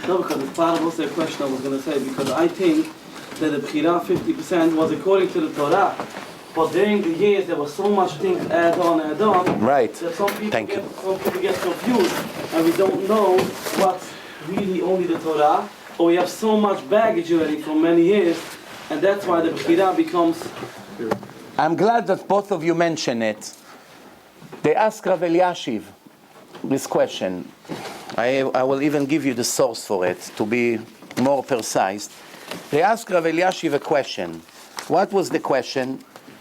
No, because it's part of also a question I was going to say, because I think that the Bechira 50% was according to the Torah. But during the years, there was so much things add on, Right. that some people Thank you. get confused, and we don't know what's really only the Torah, or we have so much baggage already for many years, and that's why the Bechira becomes... I'm glad that both of you mention it. They asked Rav Eliashiv this question. I will even give you the source for it to be more precise. They asked Rav Eliashiv a question. What was the question?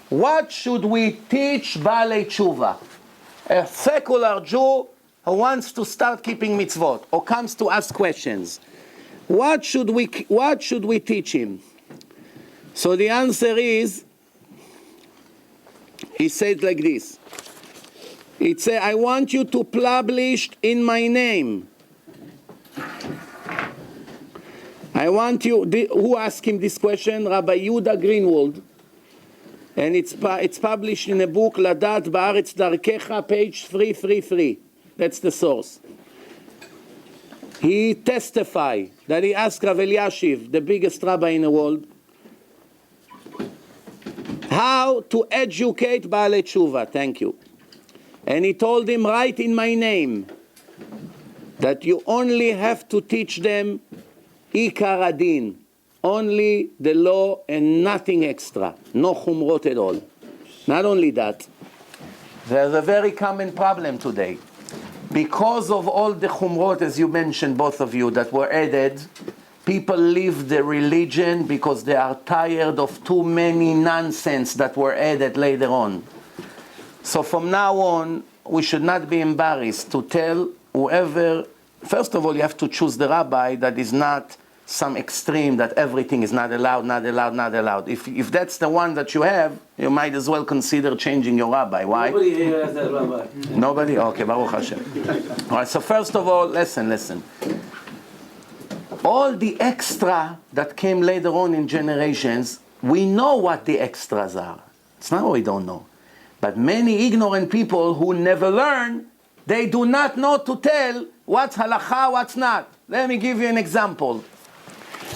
What should we teach Baalei Tshuva? A secular Jew who wants to start keeping mitzvot or comes to ask questions. What should we teach him? So the answer is, he said like this. It says, I want you to publish in my name. I want you, who asked him this question? Rabbi Yehuda Greenwald. And it's published in a book, Ladat Ba'aretz Darkecha, page 333. That's the source. He testified that he asked Rav Eliashiv, the biggest rabbi in the world, how to educate Baalei Tshuva. Thank you. And he told him, write in my name that you only have to teach them Ikar Adin, only the law and nothing extra, no chumrot at all. Not only that, there's a very common problem today. Because of all the chumrot, as you mentioned, both of you, that were added, people leave the religion because they are tired of too many nonsense that were added later on. So from now on, we should not be embarrassed to tell whoever, first of all, you have to choose the rabbi that is not some extreme that everything is not allowed, not allowed, not allowed. If that's the one that you have, you might as well consider changing your rabbi. Why? Nobody here has that rabbi. Nobody? Okay, Baruch Hashem. All right, so first of all, listen. All the extra that came later on in generations, we know what the extras are. It's not what we don't know. But many ignorant people who never learn, they do not know to tell what's halakha, what's not. Let me give you an example.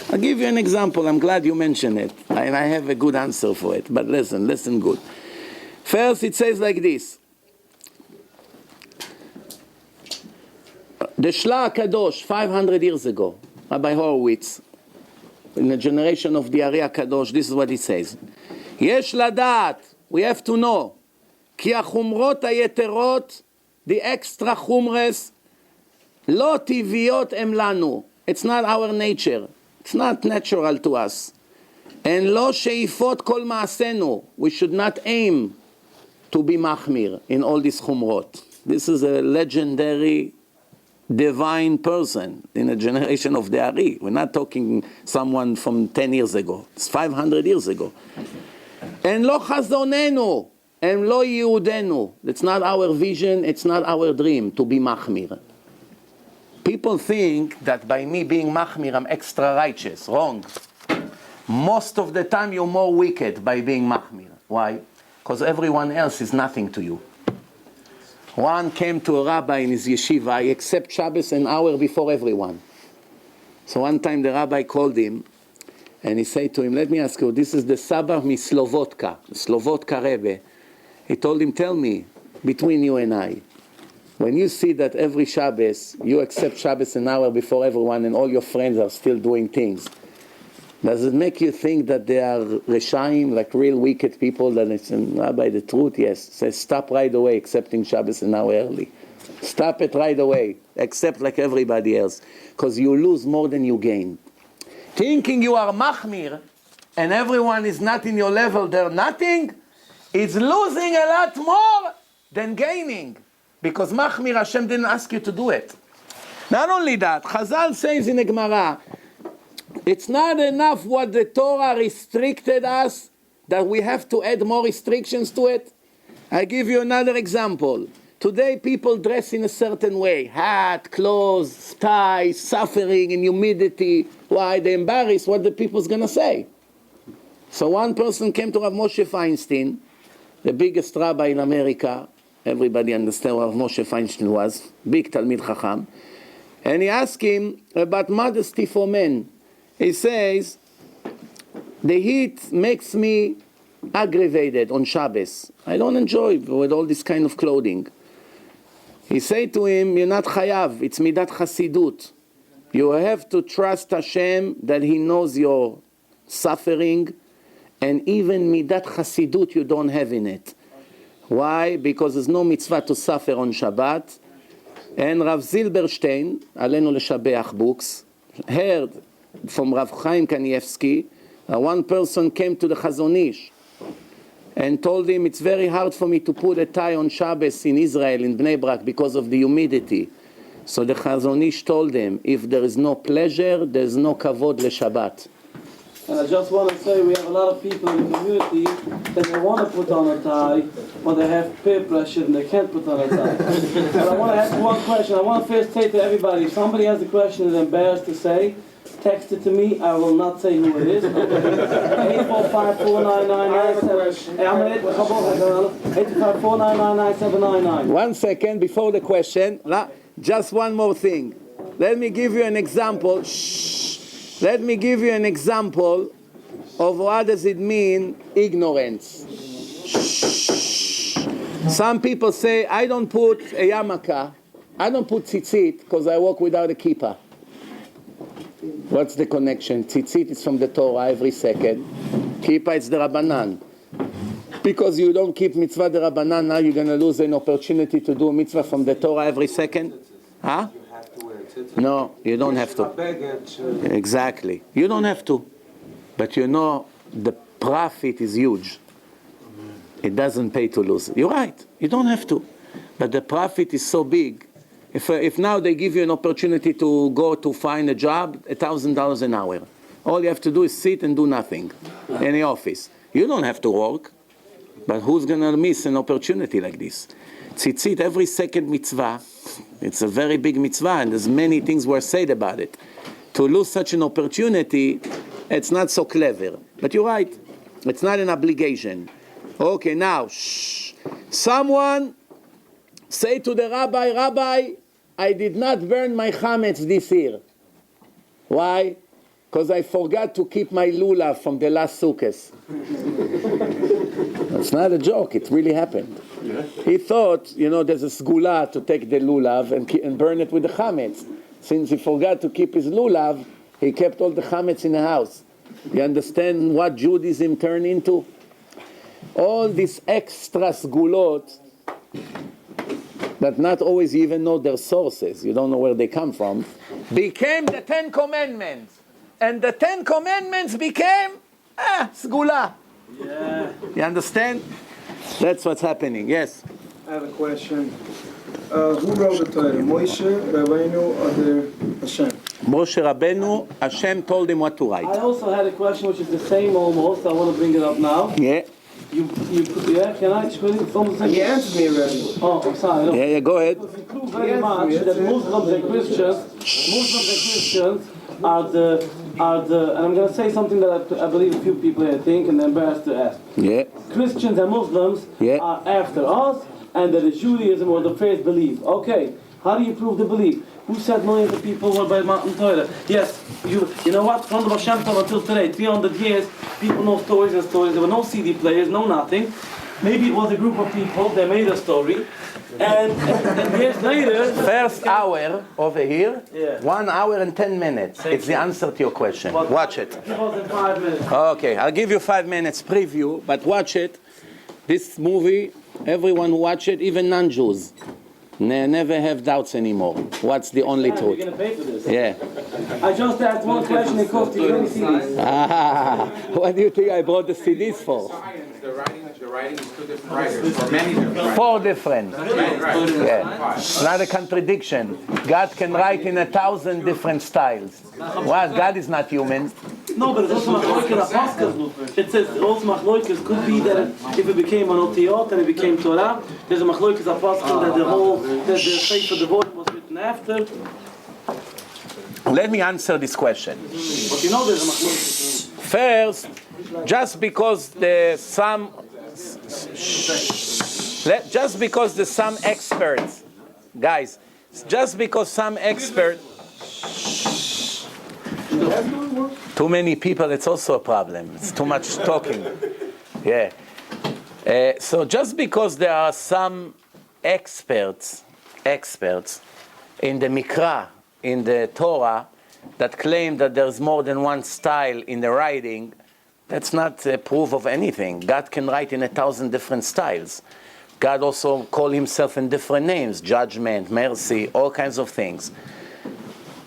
I'll give you an example. I'm glad you mentioned it. And I have a good answer for it. But listen good. First, it says like this. The Shla Kadosh, 500 years ago, Rabbi Horowitz, in the generation of the Ari Kadosh, this is what he says. Yesh ladat, we have to know, כי החומרות היתרות, the extra chumres, לא טבעיות הם לנו. It's not our nature. It's not natural to us. And לא שאיפות כל מעשינו. We should not aim to be mahmir in all these chumrot. This is a legendary divine person in a generation of the Ari. We're not talking someone from 10 years ago. It's 500 years ago. And לא חזוננו. And lo yehudenu. It's not our vision, it's not our dream to be machmir. People think that by me being machmir, I'm extra righteous. Wrong. Most of the time you're more wicked by being machmir. Why? Because everyone else is nothing to you. One came to a rabbi in his yeshiva, he accepts Shabbos an hour before everyone. So one time the rabbi called him, and he said to him, let me ask you, this is the Sabbath Slovodka Rebbe. He told him, tell me, between you and I, When you see that every Shabbos, you accept Shabbos an hour before everyone and all your friends are still doing things, does it make you think that they are Reshaim, like real wicked people, that it's, Rabbi, the truth? Yes. Says stop right away accepting Shabbos an hour early. Stop it right away. Accept like everybody else. Because you lose more than you gain. Thinking you are Machmir and everyone is not in your level, they're nothing, it's losing a lot more than gaining. Because Machmir, Hashem didn't ask you to do it. Not only that, Chazal says in the Gemara, it's not enough what the Torah restricted us, that we have to add more restrictions to it. I give you another example. Today people dress in a certain way. Hat, clothes, tie, suffering in humidity. Why? They embarrass what the people's going to say. So one person came to Rav Moshe Feinstein, the biggest rabbi in America. Everybody understands what Rav Moshe Feinstein was. Big Talmid Chacham. And he asked him about modesty for men. He says, the heat makes me aggravated on Shabbos. I don't enjoy with all this kind of clothing. He said to him, you're not chayav, it's midat chasidut. You have to trust Hashem that He knows your suffering, and even midat chasidut you don't have in it. Why? Because there's no mitzvah to suffer on Shabbat. And Rav Zilberstein, Alenu Leshabeach books, heard from Rav Chaim Kanievsky, one person came to the Chazon Ish and told him, it's very hard for me to put a tie on Shabbos in Israel, in Bnei Brak, because of the humidity. So the Chazon Ish told him, if there is no pleasure, there is no kavod le-Shabbat. And I just want to say we have a lot of people in the community that they want to put on a tie, but they have peer pressure and they can't put on a tie. But I want to ask one question. I want to first say to everybody, if somebody has a question and is embarrassed to say, text it to me. I will not say who it is. 845-499-855-499-799. 1 second before the question, just one more thing. Let me give you an example. Let me give you an example of what does it mean, ignorance. Some people say, I don't put a yarmulke, I don't put tzitzit because I walk without a kippah. What's the connection? Tzitzit is from the Torah every second. Kippah is the Rabbanan. Because you don't keep mitzvah the Rabbanan, now you're going to lose an opportunity to do a mitzvah from the Torah every second? Huh? No, you don't have to. Exactly. You don't have to. But you know, the profit is huge. It doesn't pay to lose. You're right. You don't have to. But the profit is so big. If now they give you an opportunity to go to find a job, $1,000 an hour. All you have to do is sit and do nothing in the office. You don't have to work. But who's going to miss an opportunity like this? Tzitzit, every second mitzvah, it's a very big mitzvah, and there's many things were said about it. To lose such an opportunity, it's not so clever. But you're right, it's not an obligation. Okay, now, someone say to the rabbi, Rabbi, I did not burn my chametz this year. Why? Because I forgot to keep my lulav from the last sukkahs. It's not a joke, it really happened. Yeah. He thought, there's a sgula to take the lulav and burn it with the chametz. Since he forgot to keep his lulav, he kept all the chametz in the house. You understand what Judaism turned into? All these extra sgulot that not always you even know their sources, you don't know where they come from, became the 10 Commandments. And the 10 Commandments became sgula. Yeah. You understand? That's what's happening. Yes? I have a question. Who wrote the Torah? Moshe, Rabbeinu, or Hashem? Moshe Rabbeinu, Hashem told him what to write. I also had a question which is the same almost. I want to bring it up now. Yeah. Can I explain it? He answered me already. Oh, I'm sorry. No. Yeah, go ahead. Because it proves very much that Muslims and Christians are the, and I'm going to say something that I believe a few people here think and they're embarrassed to ask. Yeah. Christians and Muslims are after us, and that is Judaism or the faith belief. Okay, how do you prove the belief? Who said millions of people were by Mountain Torah? Yes, you know what? From the Hashem until today, 300 years, people know stories and stories. There were no CD players, no nothing. maybe it was a group of people, they made a story, and years later... First hour over here, Yeah. 1 hour and 10 minutes. Thank It's the you. answer to your question. Watch it. It was in 5 minutes. Okay, I'll give you 5 minutes preview, but watch it. This movie, everyone who watch it, even non-Jews, never have doubts anymore. What's the only You're truth? going to pay for this. Yeah. I just asked one question, it cost you 20 CDs. What do you think I brought the CDs for? The writing is 2 different writers, or many different writers. 4 different. Right. Yeah. It's not a contradiction. God can write in 1,000 different styles. What? God is not human. No, but it's also machloikas apaskas. It says also machloikas could be that if it became an otiyot and it became Torah, there's a machloikas apaskas that the faith of the word was written after. Let me answer this question. But you know there's a machloikas. First, just because there's some experts, guys, just because some experts, too many people, it's also a problem. It's too much talking. Yeah. So just because there are some experts in the Mikra, in the Torah, that claim that there's more than one style in the writing, that's not proof of anything. God can write in 1,000 different styles. God also called himself in different names, judgment, mercy, all kinds of things.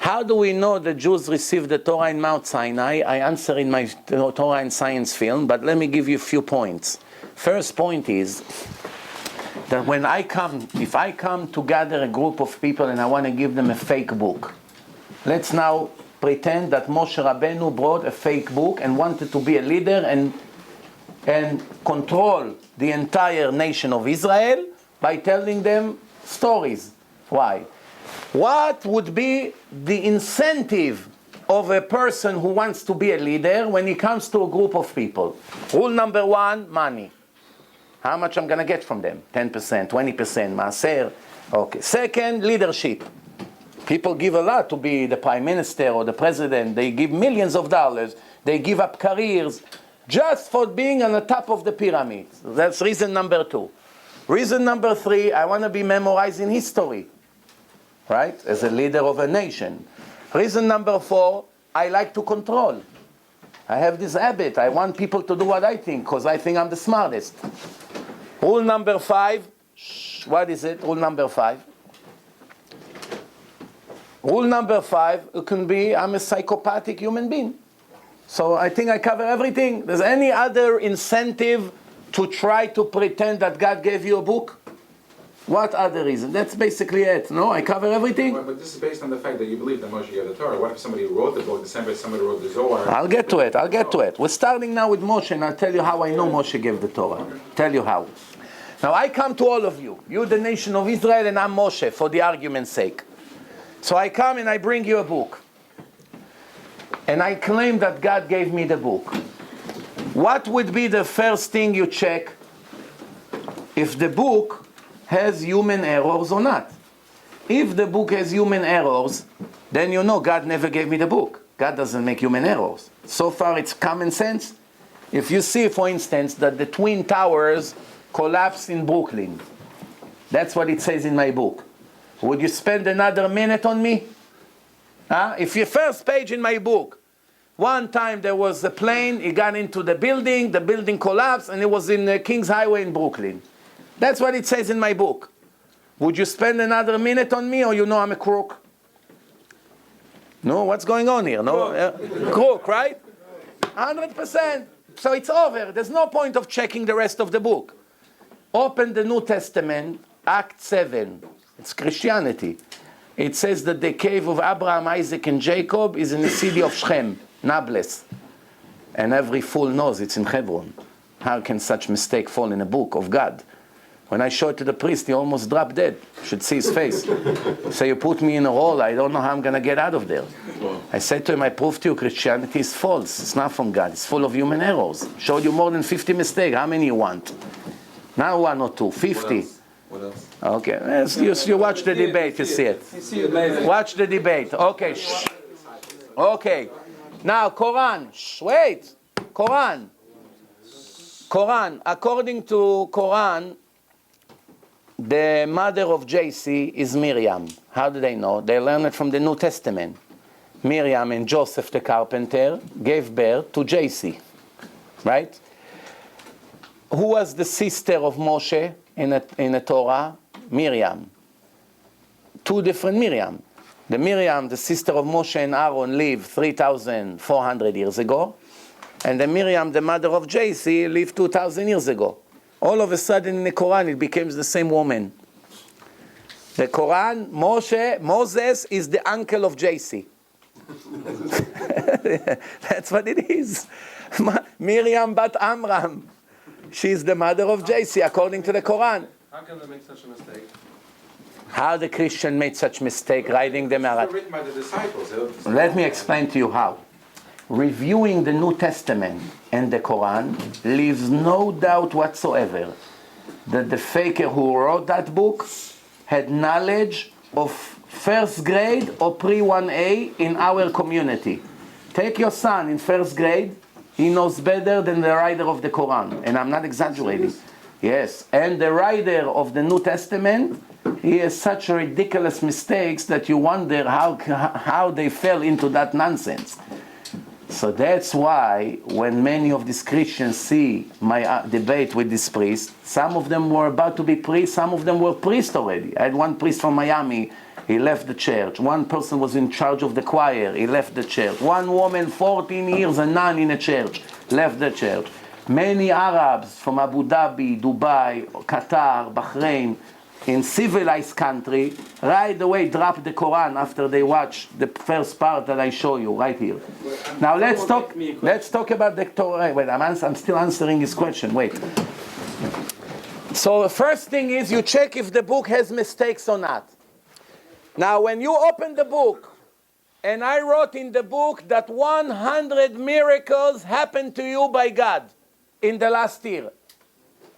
How do we know the Jews received the Torah in Mount Sinai? I answer in my Torah and Science film, but let me give you a few points. First point is that if I come to gather a group of people and I want to give them a fake book, let's now pretend that Moshe Rabbeinu brought a fake book and wanted to be a leader and control the entire nation of Israel by telling them stories. Why? What would be the incentive of a person who wants to be a leader when he comes to a group of people? Rule number 1, money. How much I'm going to get from them? 10%, 20%, maaser. Okay. Second, leadership. People give a lot to be the prime minister or the president. They give millions of dollars. They give up careers just for being on the top of the pyramid. That's reason number 2. Reason number 3, I want to be memorized in history, right? As a leader of a nation. Reason number 4, I like to control. I have this habit. I want people to do what I think because I think I'm the smartest. Rule number 5, what is it? Rule number 5. Rule number 5, it can be I'm a psychopathic human being. So I think I cover everything. There's any other incentive to try to pretend that God gave you a book? What other reason? That's basically it. No, I cover everything. But this is based on the fact that you believe that Moshe gave the Torah. What if somebody wrote the book, the same way somebody wrote the Zohar? I'll get to it. We're starting now with Moshe, and I'll tell you how I know Moshe gave the Torah. Tell you how. Now I come to all of you. You're the nation of Israel, and I'm Moshe, for the argument's sake. So I come and I bring you a book. And I claim that God gave me the book. What would be the first thing you check if the book has human errors or not? If the book has human errors, then you know God never gave me the book. God doesn't make human errors. So far it's common sense. If you see, for instance, that the Twin Towers collapsed in Brooklyn, that's what it says in my book. Would you spend another minute on me? If your first page in my book, one time there was a plane, it got into the building collapsed, and it was in King's Highway in Brooklyn. That's what it says in my book. Would you spend another minute on me, or you know I'm a crook? No, what's going on here? No, crook, right? 100%. So it's over. There's no point of checking the rest of the book. Open the New Testament, Act 7. It's Christianity. It says that the cave of Abraham, Isaac, and Jacob is in the city of Shechem, Nablus. And every fool knows it's in Hebron. How can such mistake fall in a book of God? When I showed it to the priest, he almost dropped dead. You should see his face. So you put me in a hole, I don't know how I'm going to get out of there. I said to him, I proved to you Christianity is false. It's not from God. It's full of human errors. Showed you more than 50 mistakes. How many you want? Now 1 or 2, 50. What else? Okay, you watch the debate, you see it. Watch the debate. Okay, shh. Okay. Now, Quran. Shh, wait. Quran. Quran. According to Quran, the mother of JC is Miriam. How do they know? They learn it from the New Testament. Miriam and Joseph the carpenter gave birth to JC. Right? Who was the sister of Moshe in the Torah? Miriam. Two different Miriam. The Miriam, the sister of Moshe and Aaron, lived 3,400 years ago. And the Miriam, the mother of JC, lived 2,000 years ago. All of a sudden in the Quran, it becomes the same woman. The Quran, Moses is the uncle of JC. That's what it is. Miriam bat Amram. She's the mother of JC, according to the Quran. How can they make such a mistake? How the Christian made such mistake writing the It's Marat. written by the disciples. Let me explain to you how. Reviewing the New Testament and the Quran leaves no doubt whatsoever that the faker who wrote that book had knowledge of first grade or pre-1A in our community. Take your son in first grade, he knows better than the writer of the Quran, and I'm not exaggerating. Yes, and the writer of the New Testament, he has such ridiculous mistakes that you wonder how they fell into that nonsense. So that's why when many of these Christians see my debate with this priest, some of them were about to be priests, some of them were priests already. I had one priest from Miami, he left the church. One person was in charge of the choir, he left the church. One woman, 14 years, a nun in a church, left the church. Many Arabs from Abu Dhabi, Dubai, Qatar, Bahrain, in civilized country, right away drop the Quran after they watch the first part that I show you right here. Now let's talk about the Torah. Wait, I'm still answering his question. Wait. So the first thing is you check if the book has mistakes or not. Now when you open the book, and I wrote in the book that 100 miracles happened to you by God in the last year.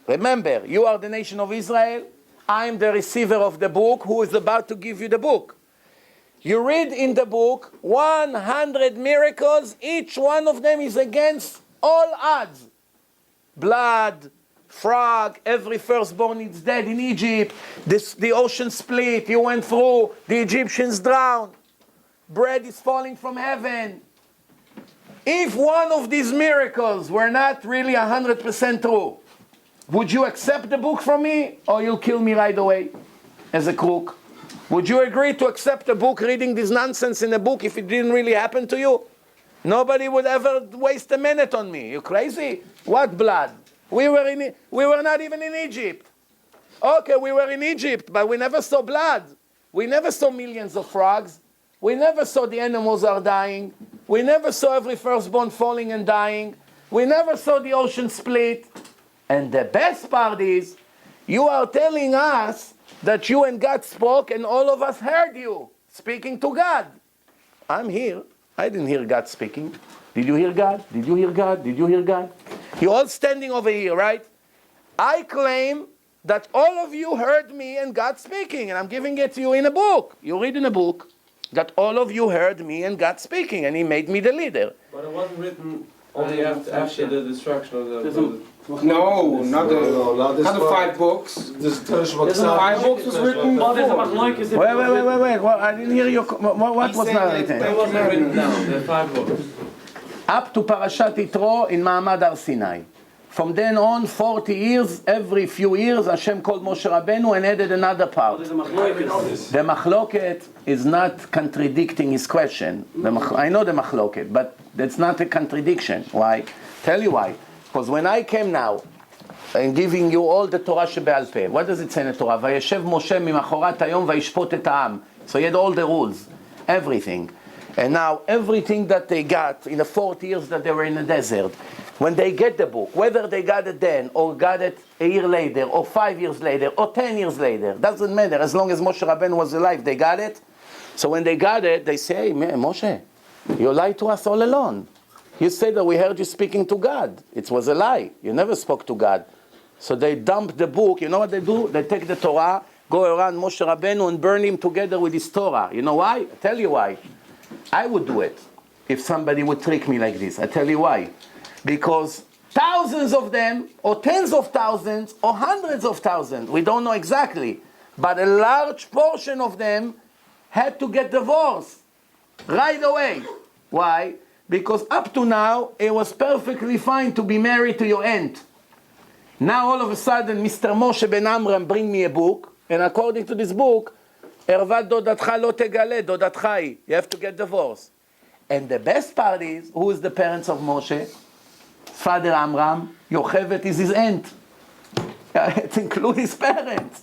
Remember, you are the nation of Israel. I am the receiver of the book who is about to give you the book. You read in the book 100 miracles. Each one of them is against all odds. Blood, frog, every firstborn is dead in Egypt. The ocean split, you went through, the Egyptians drowned. Bread is falling from heaven. If one of these miracles were not really 100% true, would you accept the book from me, or you'll kill me right away as a crook? Would you agree to accept a book, reading this nonsense in a book, if it didn't really happen to you? Nobody would ever waste a minute on me. You crazy? What blood? We were not even in Egypt. Okay, we were in Egypt, but we never saw blood. We never saw millions of frogs. We never saw the animals are dying. We never saw every firstborn falling and dying. We never saw the ocean split. And the best part is, you are telling us that you and God spoke and all of us heard you speaking to God. I'm here. I didn't hear God speaking. Did you hear God? Did you hear God? Did you hear God? You're all standing over here, right? I claim that all of you heard me and God speaking, and I'm giving it to you in a book. You read in a book that all of you heard me and God speaking, and He made me the leader. But it wasn't written only after the destruction of the... No, not the 5 books. Dus Torah The 5 books was written before. Wait. Well, I didn't hear you. What was narrated? It wasn't written down, the 5 books. Up to Parashat Yitro in Ma'amad Har Sinai. From then on, 40 years, every few years, Hashem called Moshe Rabbeinu and added another part. The machloket is not contradicting his question. I know the machloket, but that's not a contradiction. Why? Tell you why. Because when I came now, and giving you all the Torah shebe'al peh, what does it say in the Torah? Vayeshev Moshe mimachorat hayom vayishpot et ha'am. So he had all the rules, everything. And now everything that they got in the 40 years that they were in the desert, when they get the book, whether they got it then, or got it a year later, or 5 years later, or 10 years later, doesn't matter. As long as Moshe Rabbeinu was alive, they got it. So when they got it, they say, hey, Moshe, you lied to us all along. You said that we heard you speaking to God. It was a lie. You never spoke to God. So they dump the book. You know what they do? They take the Torah, go around Moshe Rabbeinu and burn him together with his Torah. You know why? I tell you why. I would do it if somebody would trick me like this. I tell you why. Because thousands of them, or tens of thousands, or hundreds of thousands. We don't know exactly. But a large portion of them had to get divorced right away. Why? Because up to now, it was perfectly fine to be married to your aunt. Now all of a sudden, Mr. Moshe ben Amram bring me a book, and according to this book, Ervat dodatcha lo tegale, dodatcha hi. You have to get divorced. And the best part is, who is the parents of Moshe? Father Amram. Yocheved is his aunt. It includes his parents.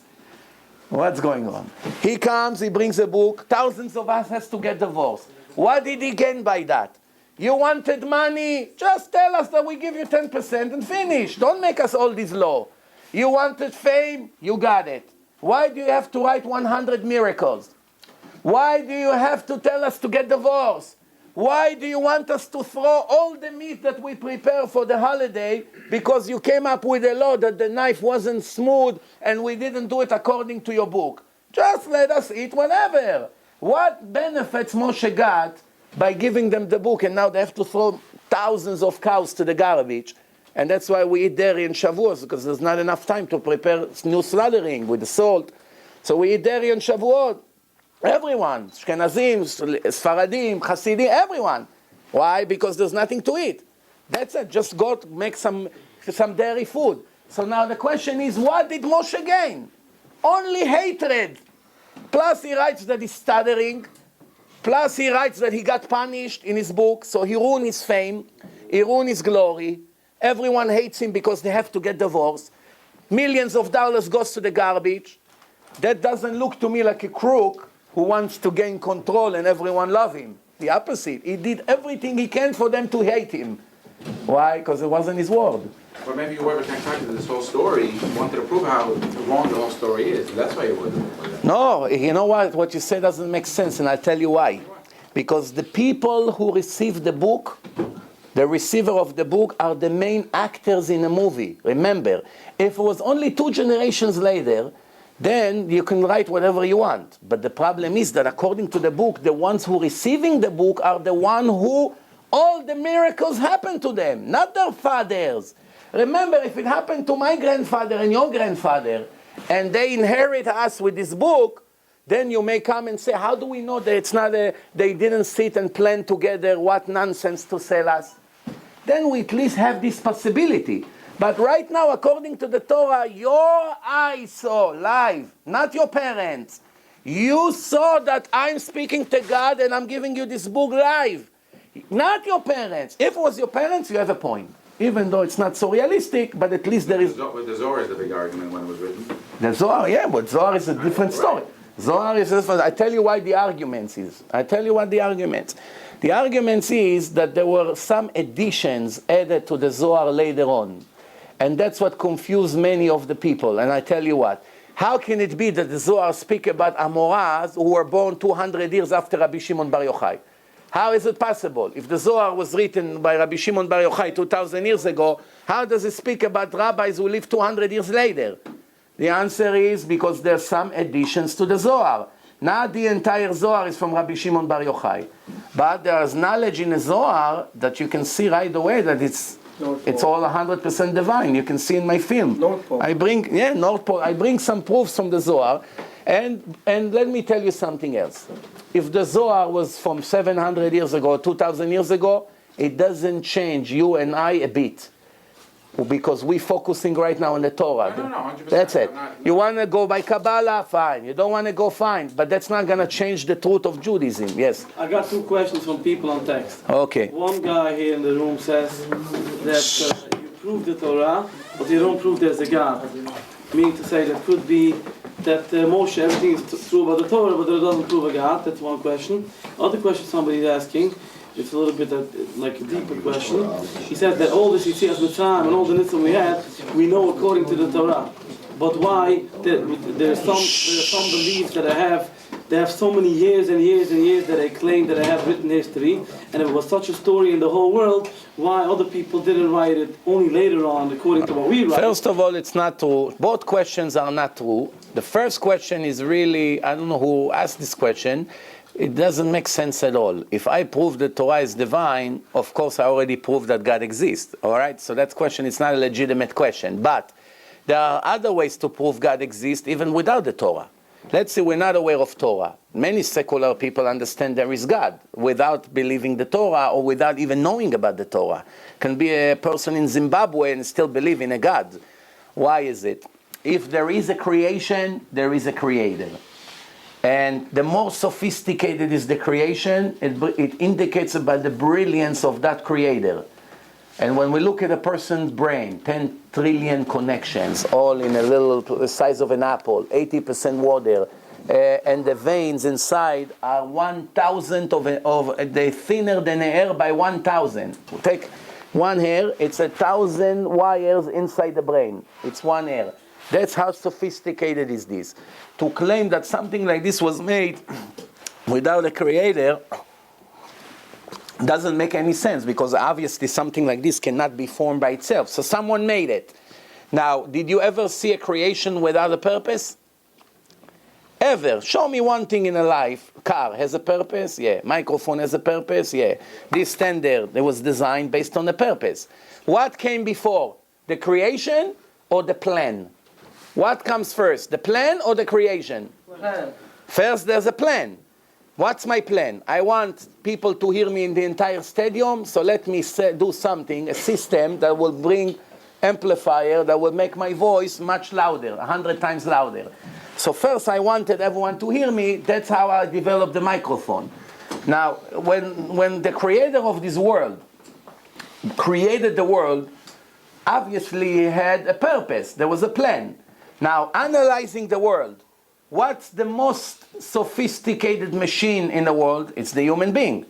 What's going on? He comes, he brings a book. Thousands of us has to get divorced. What did he gain by that? You wanted money? Just tell us that we give you 10% and finish. Don't make us all this law. You wanted fame? You got it. Why do you have to write 100 miracles? Why do you have to tell us to get divorced? Why do you want us to throw all the meat that we prepare for the holiday because you came up with a law that the knife wasn't smooth and we didn't do it according to your book? Just let us eat whatever. What benefits Moshe got by giving them the book, and now they have to throw thousands of cows to the garbage? And that's why we eat dairy in Shavuos, because there's not enough time to prepare new slaughtering with the salt. So we eat dairy in Shavuot. Everyone, Ashkenazim, Sfaradim, Hasidim, everyone. Why? Because there's nothing to eat. That's it. Just go to make some dairy food. So now the question is, what did Moshe gain? Only hatred. Plus he writes that he's stuttering. Plus he writes that he got punished in his book. So he ruined his fame. He ruined his glory. Everyone hates him because they have to get divorced. Millions of dollars goes to the garbage. That doesn't look to me like a crook who wants to gain control and everyone love him. The opposite. He did everything he can for them to hate him. Why? Because it wasn't his word. Or maybe whoever concocted this whole story wanted to prove how wrong the whole story is. That's why he wasn't. No, you know what? What you say doesn't make sense, and I'll tell you why. Because the people who receive the book, the receiver of the book, are the main actors in a movie. Remember, if it was only 2 generations later, then you can write whatever you want. But the problem is that according to the book, the ones who are receiving the book are the one who all the miracles happen to them, not their fathers. Remember, if it happened to my grandfather and your grandfather, and they inherit us with this book, then you may come and say, how do we know that it's not they didn't sit and plan together what nonsense to sell us? Then we at least have this possibility. But right now, according to the Torah, your eyes saw live, not your parents. You saw that I'm speaking to God and I'm giving you this book live. Not your parents. If it was your parents, you have a point. Even though it's not so realistic, but at least there is... With the Zohar is the big argument when it was written. The Zohar, yeah, but Zohar is a different story. Zohar is different. I tell you why the arguments is. The arguments is that there were some additions added to the Zohar later on. And that's what confused many of the people. And I tell you what. How can it be that the Zohar speak about Amoras who were born 200 years after Rabbi Shimon Bar Yochai? How is it possible? If the Zohar was written by Rabbi Shimon Bar Yochai 2,000 years ago, how does it speak about rabbis who lived 200 years later? The answer is because there's some additions to the Zohar. Not the entire Zohar is from Rabbi Shimon Bar Yochai. But there's knowledge in the Zohar that you can see right away that it's all 100% divine. You can see in my film. North Pole. North Pole. I bring some proofs from the Zohar. And let me tell you something else. If the Zohar was from 700 years ago, 2,000 years ago, it doesn't change you and I a bit. Because we're focusing right now on the Torah. No, 100%. That's it. You want to go by Kabbalah? Fine. You don't want to go? Fine. But that's not going to change the truth of Judaism. Yes? I got 2 questions from people on text. Okay. One guy here in the room says that you prove the Torah, but you don't prove there's a God. Meaning to say that could be that Moshe, everything is true about the Torah, but it doesn't prove a God. That's one question. Other question somebody's asking, it's a little bit like a deeper question. He says that all this Yetzias Mitzrayim and all the Nitzim we had, we know according to the Torah. But why? There's some beliefs that they have so many years and years and years that they claim that they have written history, and if it was such a story in the whole world, why other people didn't write it only later on according to what we write? First of all, it's not true. Both questions are not true. The first question is really, I don't know who asked this question. It doesn't make sense at all. If I prove that Torah is divine, of course I already proved that God exists. All right? So that question is not a legitimate question. But there are other ways to prove God exists even without the Torah. Let's say we're not aware of Torah. Many secular people understand there is God without believing the Torah or without even knowing about the Torah. Can be a person in Zimbabwe and still believe in a God. Why is it? If there is a creation, there is a creator. And the more sophisticated is the creation, it indicates about the brilliance of that creator. And when we look at a person's brain, 10 trillion connections, all in a little the size of an apple, 80% water, and the veins inside are 1,000 they're thinner than an hair by 1,000. Take one hair, it's 1,000 wires inside the brain. It's one hair. That's how sophisticated is this. To claim that something like this was made without a creator doesn't make any sense, because obviously something like this cannot be formed by itself. So someone made it. Now, did you ever see a creation without a purpose? Ever? Show me one thing in a life. Car has a purpose? Yeah. Microphone has a purpose? Yeah. This standard, it was designed based on a purpose. What came before? The creation or the plan? What comes first, the plan or the creation? Plan. First, there's a plan. What's my plan? I want people to hear me in the entire stadium, so let me do something, a system that will bring amplifier that will make my voice much louder, 100 times louder. So first I wanted everyone to hear me. That's how I developed the microphone. Now, when the creator of this world created the world, obviously he had a purpose. There was a plan. Now, analyzing the world, what's the most sophisticated machine in the world? It's the human being.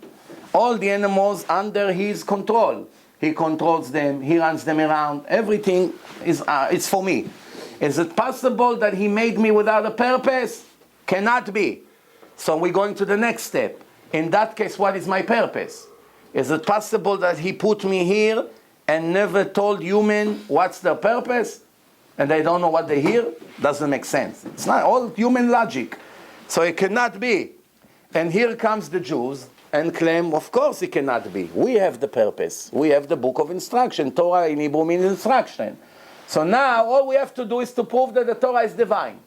All the animals under his control. He controls them, he runs them around. Everything is it's for me. Is it possible that he made me without a purpose? Cannot be. So we're going to the next step. In that case, what is my purpose? Is it possible that he put me here and never told human what's their purpose? And they don't know what they hear? Doesn't make sense. It's not all human logic. So it cannot be. And here comes the Jews and claim, of course it cannot be. We have the purpose. We have the book of instruction. Torah in Hebrew means instruction. So now all we have to do is to prove that the Torah is divine.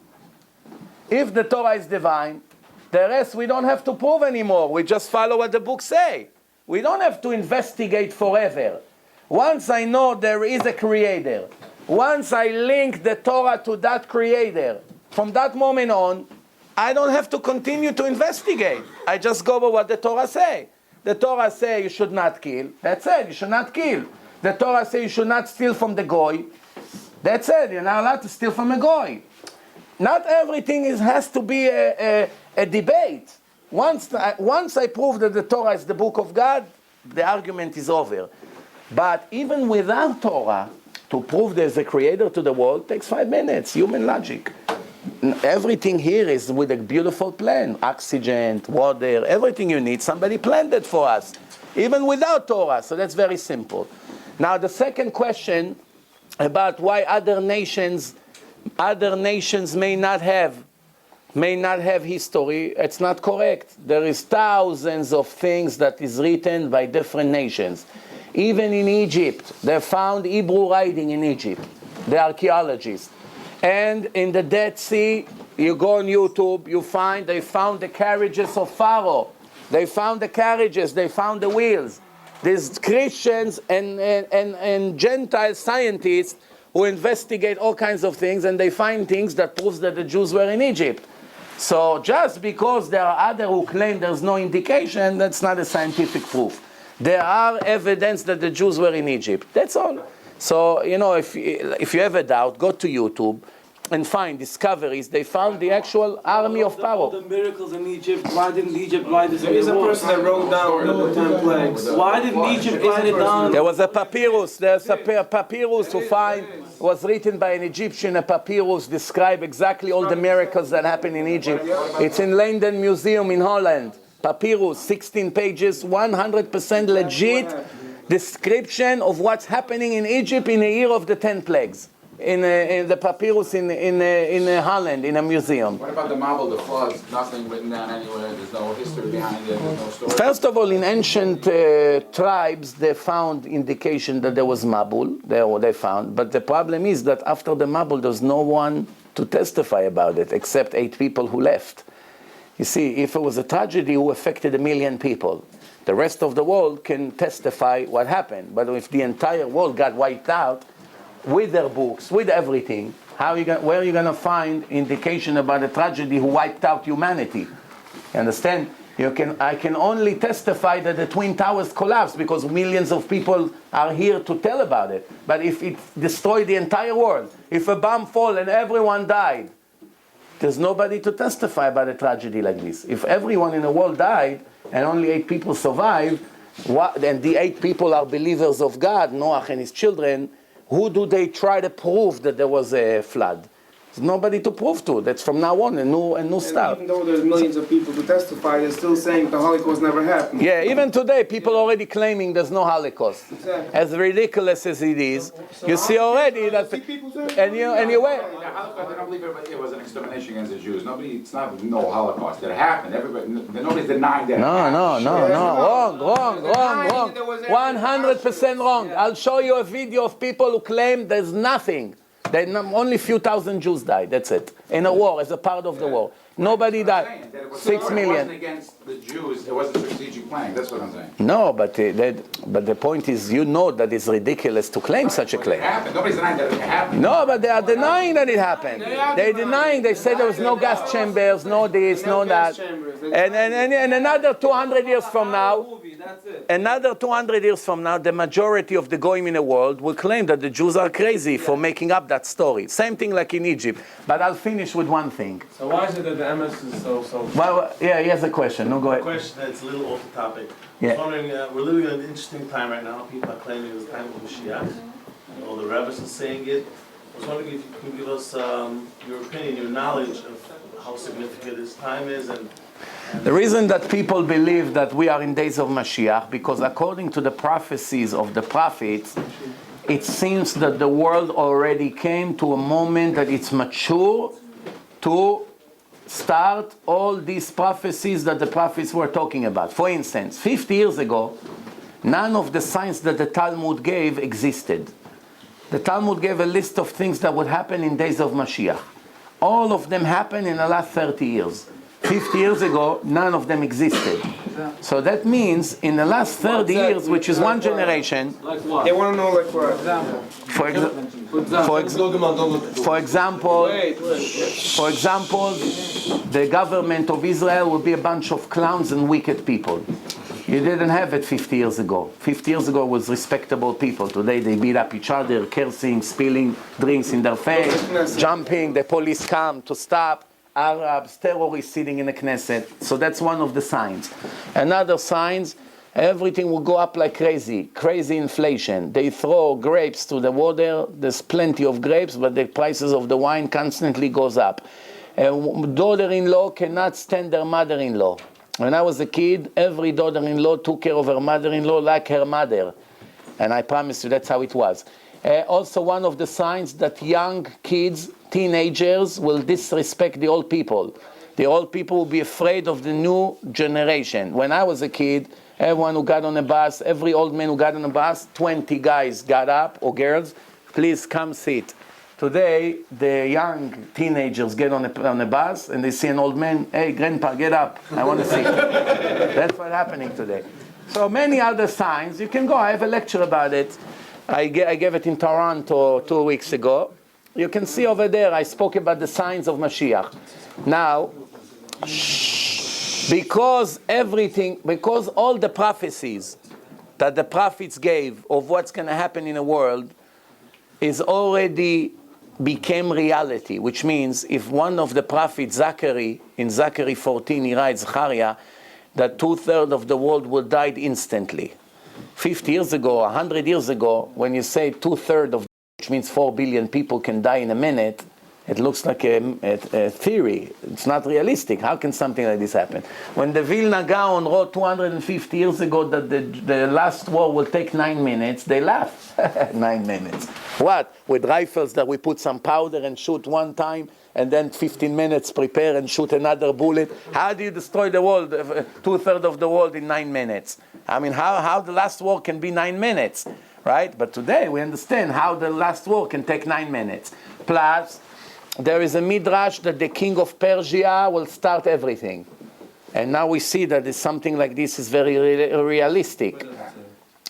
If the Torah is divine, the rest we don't have to prove anymore. We just follow what the books say. We don't have to investigate forever. Once I know there is a creator, once I link the Torah to that creator, from that moment on, I don't have to continue to investigate. I just go by what the Torah say. The Torah say you should not kill. That's it, you should not kill. The Torah say you should not steal from the goy. That's it, you're not allowed to steal from a goy. Not everything has to be a debate. Once I prove that the Torah is the book of God, the argument is over. But even without Torah, to prove there's a creator to the world takes 5 minutes, human logic. Everything here is with a beautiful plan. Oxygen, water, everything you need, somebody planned it for us. Even without Torah, so that's very simple. Now the second question about why other nations may not have history, it's not correct. There is thousands of things that is written by different nations. Even in Egypt, they found Hebrew writing in Egypt, the archaeologists. And in the Dead Sea, you go on YouTube, they found the carriages of Pharaoh. They found the carriages, they found the wheels. These Christians and Gentile scientists who investigate all kinds of things, and they find things that proves that the Jews were in Egypt. So just because there are others who claim there's no indication, that's not a scientific proof. There are evidence that the Jews were in Egypt. That's all. So, if you have a doubt, go to YouTube and find discoveries. They found the actual army of Pharaoh. All the miracles in Egypt, why didn't Egypt write this? There is a person that wrote down the 10 plagues. Why didn't Egypt write it down? There was a papyrus. There's a papyrus was written by an Egyptian. A papyrus describe exactly all the miracles that happened in Egypt. It's in Leiden Museum in Holland. Papyrus, 16 pages, 100% legit description of what's happening in Egypt in the year of the 10 plagues. in the papyrus in Holland in a museum. What about the Mabul, the floods? Nothing written down anywhere. There's no history behind it. There's no story. First of all, in ancient tribes, they found indication that there was Mabul. They found, but the problem is that after the Mabul, there's no one to testify about it except 8 people who left. You see, if it was a tragedy who affected 1 million people, the rest of the world can testify what happened. But if the entire world got wiped out, with their books, with everything, where are you going to find indication about a tragedy who wiped out humanity? You understand? I can only testify that the Twin Towers collapsed because millions of people are here to tell about it. But if it destroyed the entire world, if a bomb fell and everyone died, there's nobody to testify about a tragedy like this. If everyone in the world died and only 8 people survived, and the 8 people are believers of God, Noah and his children, who do they try to prove that there was a flood? There's nobody to prove to. That's from now on a new start. Even though there's millions of people to testify, they're still saying the Holocaust never happened. Yeah, even today, people already claiming there's no Holocaust. Exactly. As ridiculous as it is, you see already that. And you The Holocaust, they don't believe it was an extermination against the Jews. It's not no Holocaust. It happened. Nobody's denying that. No. Wrong. 100% wrong. I'll show you a video of people who claim there's nothing. Only a few thousand Jews died, that's it. In a war, as a part of the war. Nobody died. 6 million. It wasn't against the Jews, it wasn't strategic planning, that's what I'm saying. No, but the point is, you know that it's ridiculous to claim such a claim. It happened. Nobody's denying that it happened. No, but they are denying that it happened. They're denying, they say there was no gas chambers, no this, no that. And another 200 years from now, the majority of the goyim in the world will claim that the Jews are crazy for making up that story. Same thing like in Egypt. But I'll finish with one thing. So why is it that the MS is so... Well, yeah, he has a question. No, go ahead. Question that's a little off the topic. Yeah. I was wondering, we're living in an interesting time right now. People are claiming it's the time of Mashiach. And all the rabbis are saying it. I was wondering if you can give us your opinion, your knowledge of how significant this time is. And the reason that people believe that we are in days of Mashiach, because according to the prophecies of the prophets, it seems that the world already came to a moment that it's mature to start all these prophecies that the prophets were talking about. For instance, 50 years ago, none of the signs that the Talmud gave existed. The Talmud gave a list of things that would happen in days of Mashiach. All of them happened in the last 30 years. 50 years ago, none of them existed. So that means in the last 30 years, which is one generation, Like what? They want to know, like, for example. For example, the government of Israel will be a bunch of clowns and wicked people. You didn't have it 50 years ago. 50 years ago was respectable people. Today they beat up each other, cursing, spilling drinks in their face, jumping, the police come to stop. Arabs, terrorists sitting in the Knesset. So that's one of the signs. Another signs, everything will go up like crazy. Crazy inflation. They throw grapes to the water. There's plenty of grapes, but the prices of the wine constantly goes up. A daughter-in-law cannot stand their mother-in-law. When I was a kid, every daughter-in-law took care of her mother-in-law like her mother. And I promise you that's how it was. Also one of the signs that young kids, teenagers, will disrespect the old people. The old people will be afraid of the new generation. When I was a kid, everyone who got on a bus, every old man who got on a bus, 20 guys got up, or girls, please come sit. Today, the young teenagers get on a bus and they see an old man, hey, grandpa, get up, I want to sit. That's what's happening today. So many other signs. You can go, I have a lecture about it. I gave it in Toronto 2 weeks ago. You can see over there, I spoke about the signs of Mashiach. Now, because all the prophecies that the prophets gave of what's going to happen in the world is already became reality, which means if one of the prophets, Zachary, in Zachary 14, he writes, Zachariah, that 2/3 of the world will die instantly. 50 years ago, 100 years ago, when you say 2/3 of, which means 4 billion people can die in a minute, It looks like a theory. It's not realistic. How can something like this happen? When the Vilna Gaon wrote 250 years ago that the last war will take 9 minutes, they laughed. 9 minutes. What? With rifles that we put some powder and shoot one time, and then 15 minutes prepare and shoot another bullet? How do you destroy the world, 2/3 of the world in 9 minutes? I mean, how the last war can be 9 minutes, right? But today we understand how the last war can take 9 minutes. Plus, there is a midrash that the king of Persia will start everything. And now we see that something like this is very realistic.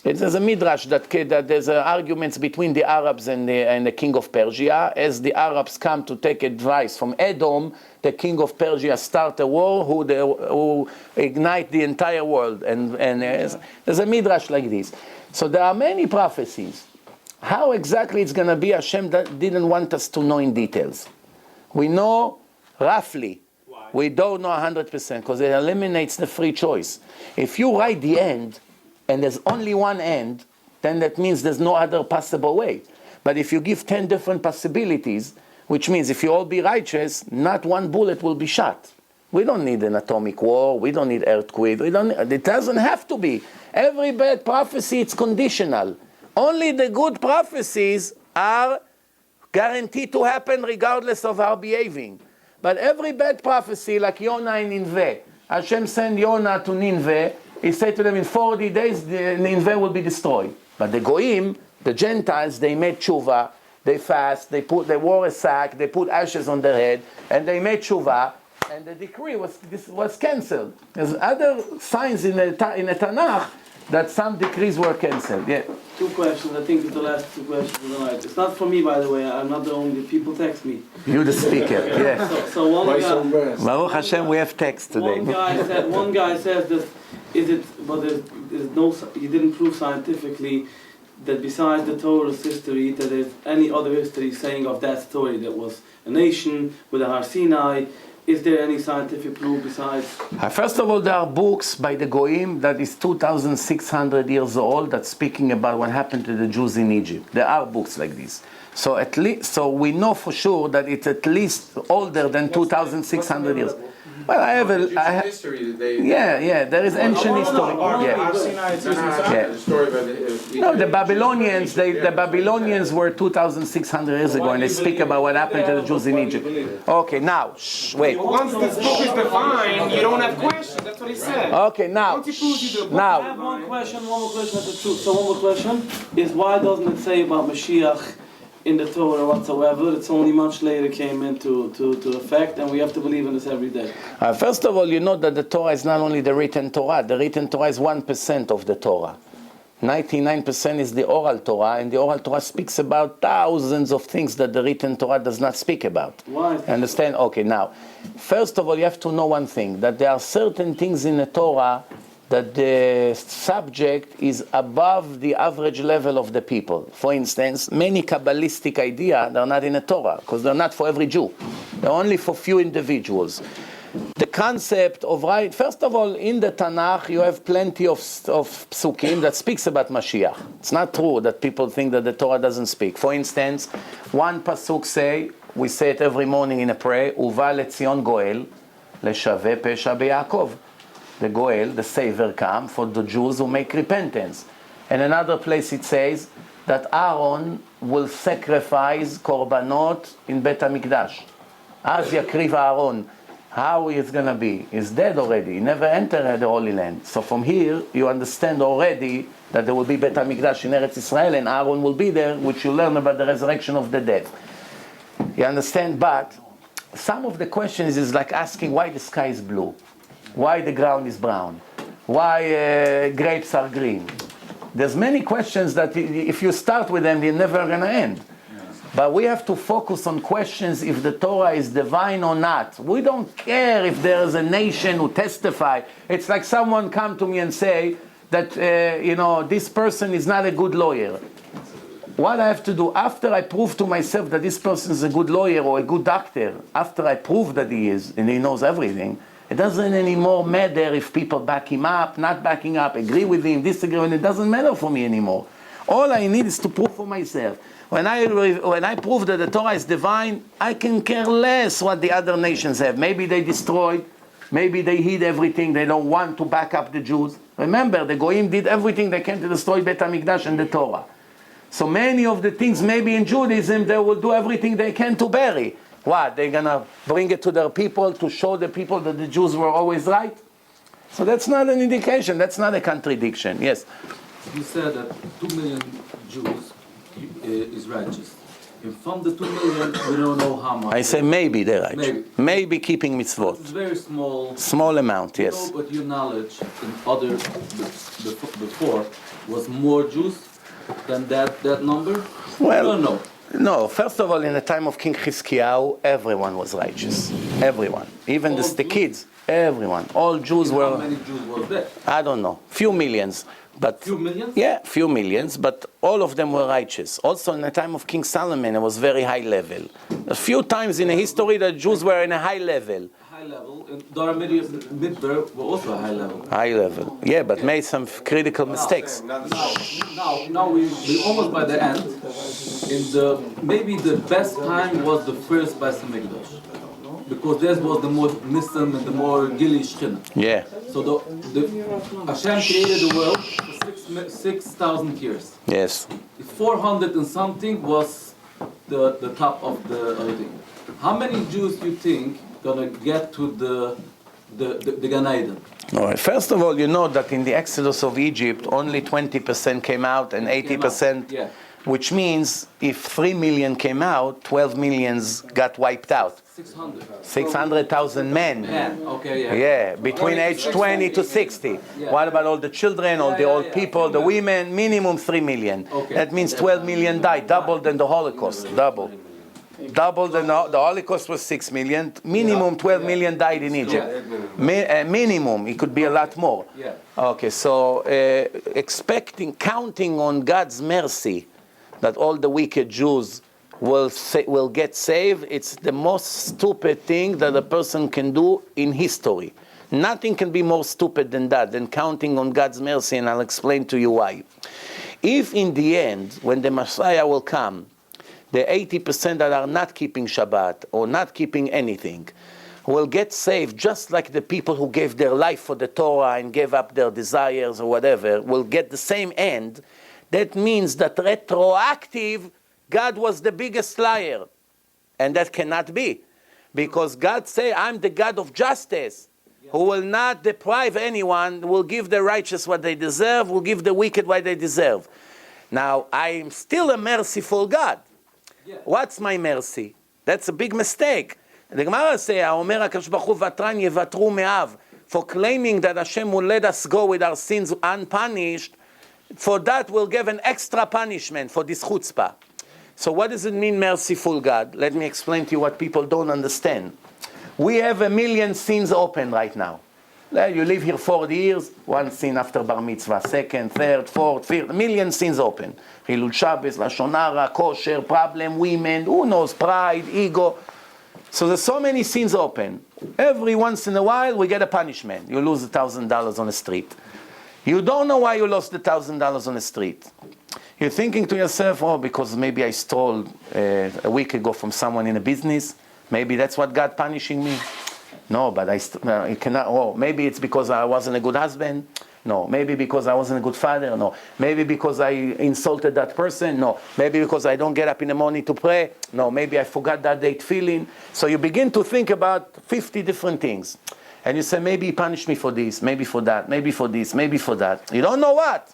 There's a midrash that there's arguments between the Arabs and the king of Persia. As the Arabs come to take advice from Edom, the king of Persia start a war who ignite the entire world. And there's a midrash like this. So there are many prophecies. How exactly it's going to be, Hashem didn't want us to know in details. We know roughly. Why? We don't know 100% because it eliminates the free choice. If you write the end and there's only one end, then that means there's no other possible way. But if you give 10 different possibilities, which means if you all be righteous, not one bullet will be shot. We don't need an atomic war. We don't need earthquake. It doesn't have to be. Every bad prophecy, it's conditional. Only the good prophecies are guaranteed to happen regardless of our behaving. But every bad prophecy, like Yonah in Nineveh, Hashem sent Yonah to Nineveh, he said to them, in 40 days, Nineveh will be destroyed. But the Goyim, the Gentiles, they made tshuva, they fast, they wore a sack, they put ashes on their head, and they made tshuva, and the decree was cancelled. There's other signs in the Tanakh that some decrees were cancelled. Yeah. 2 questions. I think it's the last 2 questions of the night. It's not for me, by the way. I'm not the only people text me. You the speaker. Yes. So one guy. Baruch Hashem, we have text today. One guy says that there's no. You didn't prove scientifically that besides the Torah's history, that there's any other history saying of that story that was a nation with a Har Sinai. Is there any scientific proof besides? First of all, there are books by the Goyim that is 2,600 years old that's speaking about what happened to the Jews in Egypt. There are books like this. So we know for sure that it's at least older than 2,600 years. Well, I have history. There is ancient history. No, the Babylonians were 2,600 years ago, and they speak about what happened to the Jews in Egypt. Okay, now, wait. Once this book is defined, you don't have questions. That's what he said. Okay, now, I have one more question at the truth. So one more question is, why doesn't it say about Mashiach in the Torah whatsoever? It's only much later came into effect, and we have to believe in this every day. First of all, you know that the Torah is not only the written Torah. The written Torah is 1% of the Torah. 99% is the oral Torah, and the oral Torah speaks about thousands of things that the written Torah does not speak about. Why? Understand? Okay, now, first of all, you have to know one thing, that there are certain things in the Torah that the subject is above the average level of the people. For instance, many Kabbalistic ideas, they're not in the Torah, because they're not for every Jew. They're only for few individuals. The concept of right, first of all, in the Tanakh, you have plenty of psukim that speaks about Mashiach. It's not true that people think that the Torah doesn't speak. For instance, one pasuk say, we say it every morning in a prayer, Uva leTzion Goel, leshaveh pesha beYaakov. The Goel, the Savior, come for the Jews who make repentance. And another place it says that Aaron will sacrifice korbanot in Bet HaMikdash. Az yakriv Aaron. How is going to be? He's dead already. He never entered the Holy Land. So from here, you understand already that there will be Bet HaMikdash in Eretz Israel, and Aaron will be there, which you learn about the resurrection of the dead. You understand? But some of the questions is like asking why the sky is blue. Why the ground is brown? Why grapes are green? There's many questions that if you start with them, they're never going to end. But we have to focus on questions if the Torah is divine or not. We don't care if there is a nation who testify. It's like someone come to me and say that, this person is not a good lawyer. What I have to do, after I prove to myself that this person is a good lawyer or a good doctor, after I prove that he is and he knows everything, it doesn't anymore matter if people back him up, not backing up, agree with him, disagree with him. It doesn't matter for me anymore. All I need is to prove for myself. When I prove that the Torah is divine, I can care less what the other nations have. Maybe they destroyed, maybe they hid everything, they don't want to back up the Jews. Remember, the Goyim did everything they can to destroy Beit HaMikdash and the Torah. So many of the things maybe in Judaism, they will do everything they can to bury. What? They're going to bring it to their people to show the people that the Jews were always right? So that's not an indication, that's not a contradiction. Yes? You said that 2 million Jews is righteous. And from the 2 million, we don't know how much. I say maybe they're righteous. Maybe keeping mitzvot. It's very small. Small amount, yes. But your knowledge in other before was more Jews than that number? Well, no. No, first of all, in the time of King Chizkiyahu, everyone was righteous. Everyone. Even the kids. Everyone. All Jews were... How many Jews was there? I don't know. Few millions. But few millions? Yeah, few millions. But all of them were righteous. Also, in the time of King Solomon, it was very high level. A few times in the history that Jews were in a high level. High level. And Dara Midbar were also a high level. High level. Yeah, but made some critical mistakes. Now we almost by the end. Maybe the best time was the first Beis HaMikdash. Because that was the more Nissan and the more Gili Shechina. Yeah. So Hashem created the world for 6,000 years. Yes. 400 and something was the top of the thing. How many Jews you think gonna get to the Gan Eden? All right. First of all, you know that in the Exodus of Egypt, only 20% came out and 80%. Yeah. Which means if 3 million came out, 12 millions got wiped out. 600,000 men. Okay, yeah. Yeah, between age 20 to 60. Yeah. What about all the children, all the old people, the women? Minimum 3 million. Okay. That means 12 million died, double than the Holocaust, double. Double than the Holocaust was 6 million. Minimum 12 million died in Egypt. Minimum, it could be a lot more. Yeah. Okay, so counting on God's mercy that all the wicked Jews will get saved, it's the most stupid thing that a person can do in history. Nothing can be more stupid than that, than counting on God's mercy, and I'll explain to you why. If in the end, when the Messiah will come, the 80% that are not keeping Shabbat or not keeping anything will get saved just like the people who gave their life for the Torah and gave up their desires or whatever will get the same end, that means that retroactive, God was the biggest liar. And that cannot be. Because God say, I'm the God of justice, who will not deprive anyone, will give the righteous what they deserve, will give the wicked what they deserve. Now, I am still a merciful God. What's my mercy? That's a big mistake. The Gemara says, "Omer HaKadosh Baruch Hu v'atran yevatru me'av," for claiming that Hashem will let us go with our sins unpunished. For that, we'll give an extra punishment for this chutzpah. So, what does it mean, merciful God? Let me explain to you what people don't understand. We have 1 million sins open right now. You live here 40 years, one sin after bar mitzvah, second, third, fourth, fifth, 1 million sins open. Hilul Shabbos, Lashon Hara, kosher, problem, women, who knows, pride, ego. So there's so many sins open. Every once in a while, we get a punishment. You lose $1,000 on the street. You don't know why you lost the $1,000 on the street. You're thinking to yourself, oh, because maybe I stole a week ago from someone in a business. Maybe that's what God punishing me. No, but it cannot. Oh, maybe it's because I wasn't a good husband. No. Maybe because I wasn't a good father. No. Maybe because I insulted that person. No. Maybe because I don't get up in the morning to pray. No. Maybe I forgot that date feeling. So you begin to think about 50 different things. And you say, maybe he punished me for this, maybe for that, maybe for this, maybe for that. You don't know what.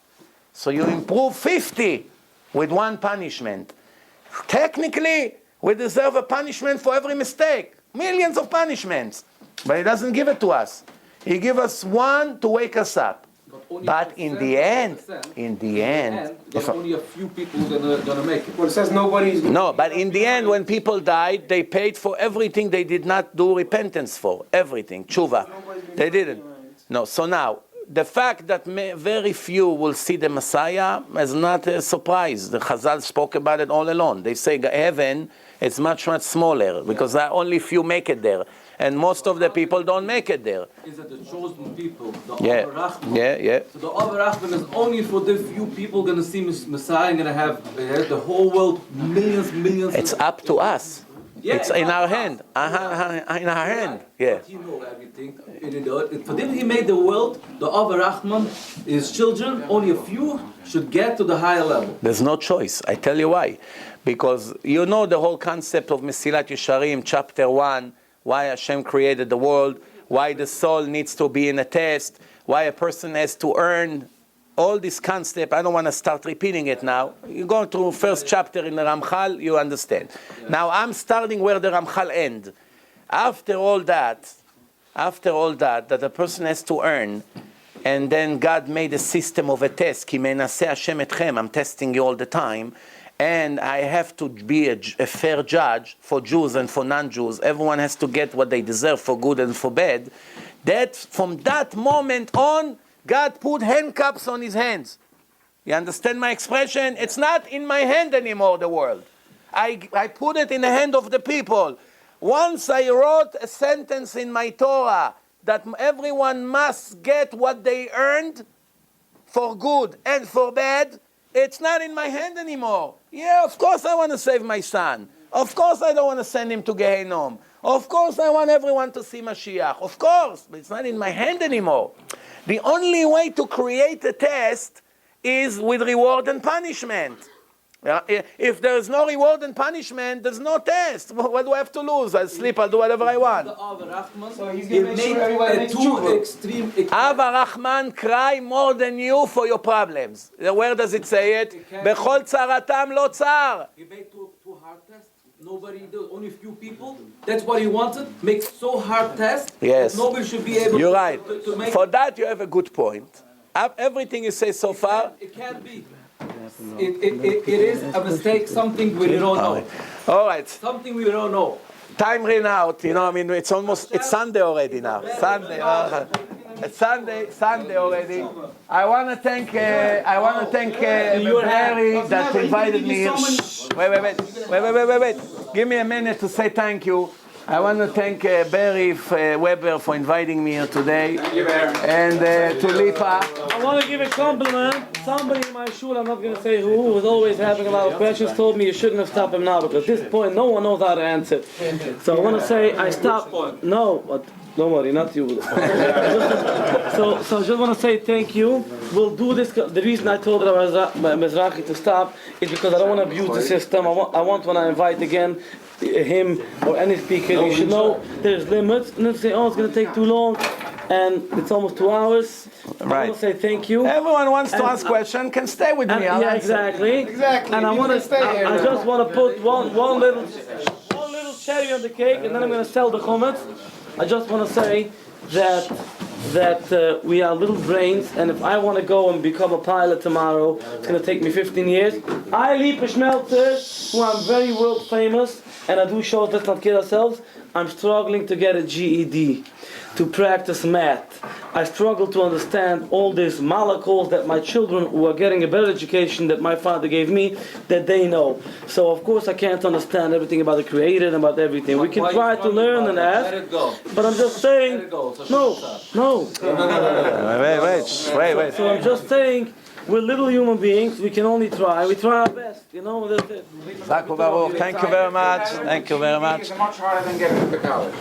So you improve 50 with one punishment. Technically, we deserve a punishment for every mistake. Millions of punishments. But he doesn't give it to us. He gives us one to wake us up. But in the end, there's only a few people gonna make it. Well, it says nobody's... No, but in the end, when people died, they paid for everything they did not do repentance for. Everything. Tshuva. They didn't. No, so now, the fact that very few will see the Messiah is not a surprise. The Chazal spoke about it all along. They say heaven It's much, much smaller because only few make it there. And most of the people don't make it there. Is it the chosen people? The Yeah, Avarachman? yeah. So the Avarachman is only for the few people going to see Messiah and going to have the whole world, millions. It's up to us. Yeah, It's in our hand. In our hand. Yeah. But you know everything. For them, he made the world, the Avarachman, his children, only a few should get to the higher level. There's no choice. I tell you why. Because you know the whole concept of Mesilat Yesharim, chapter 1, why Hashem created the world, why the soul needs to be in a test, why a person has to earn all this concept. I don't want to start repeating it now. You go through first chapter in the Ramchal, you understand. Yeah. Now I'm starting where the Ramchal ends. After all that, that a person has to earn, and then God made a system of a test. Ki menaseh Hashem etchem. I'm testing you all the time. And I have to be a fair judge for Jews and for non-Jews. Everyone has to get what they deserve for good and for bad. That from that moment on, God put handcuffs on his hands. You understand my expression? It's not in my hand anymore, the world. I put it in the hand of the people. Once I wrote a sentence in my Torah that everyone must get what they earned for good and for bad, it's not in my hand anymore. Yeah, of course I want to save my son. Of course I don't want to send him to Gehenom. Of course I want everyone to see Mashiach. Of course, but it's not in my hand anymore. The only way to create a test is with reward and punishment. If there is no reward and punishment, there's no test. What do I have to lose? I'll sleep, I'll do whatever I want. So he's going to make sure everybody makes tshuva. Abba Rahman cry more than you for your problems. Where does it say it? Bechol tzaratam lo tzar. He made two hard tests. Nobody does. Only a few people. That's what he wanted. Make so hard tests. Yes. Nobody should be able You're right. to make. For that you have a good point. Everything you say so far. It can't be. It is a mistake, something we don't know. All right. Something we don't know. Time ran out, I mean, it's Sunday already now. It's Sunday already. I want to thank Barry that invited me here. Wait. Give me a minute to say thank you. I want to thank Barry Weber for inviting me here today. Thank you, Barry. And to Lipa. I want to give a compliment. Somebody in my shul, I'm not going to say who was always having a lot of questions, told me you shouldn't have stopped him now because at this point no one knows how to answer. So I want to say I stopped. No, but don't worry, not you. So I just want to say thank you. We'll do this. The reason I told Rabbi Mizrachi to stop is because I don't want to abuse the system. I want when I invite again him or any speaker, you should know there's limits. And then say, oh, it's going to take too long, and it's almost 2 hours. Right. I want to say thank you. Everyone wants to ask questions. Can stay with me. Yeah, exactly. And I want to. I just want to put one little cherry on the cake, and then I'm going to sell the comments. I just want to say that we are little brains, and if I want to go and become a pilot tomorrow, it's going to take me 15 years. I, Lipa Schmelters, who I'm very world famous, and I do shows, let's not kid ourselves, I'm struggling to get a GED, to practice math. I struggle to understand all these molecules that my children who are getting a better education that my father gave me, that they know. So of course I can't understand everything about the Creator and about everything. We can try to learn and ask, Let it go. but I'm just saying, no. Wait. So I'm just saying, we're little human beings, we can only try, we try our best, that's it. Zaku Baruch, thank you very much. It's much harder than getting into college.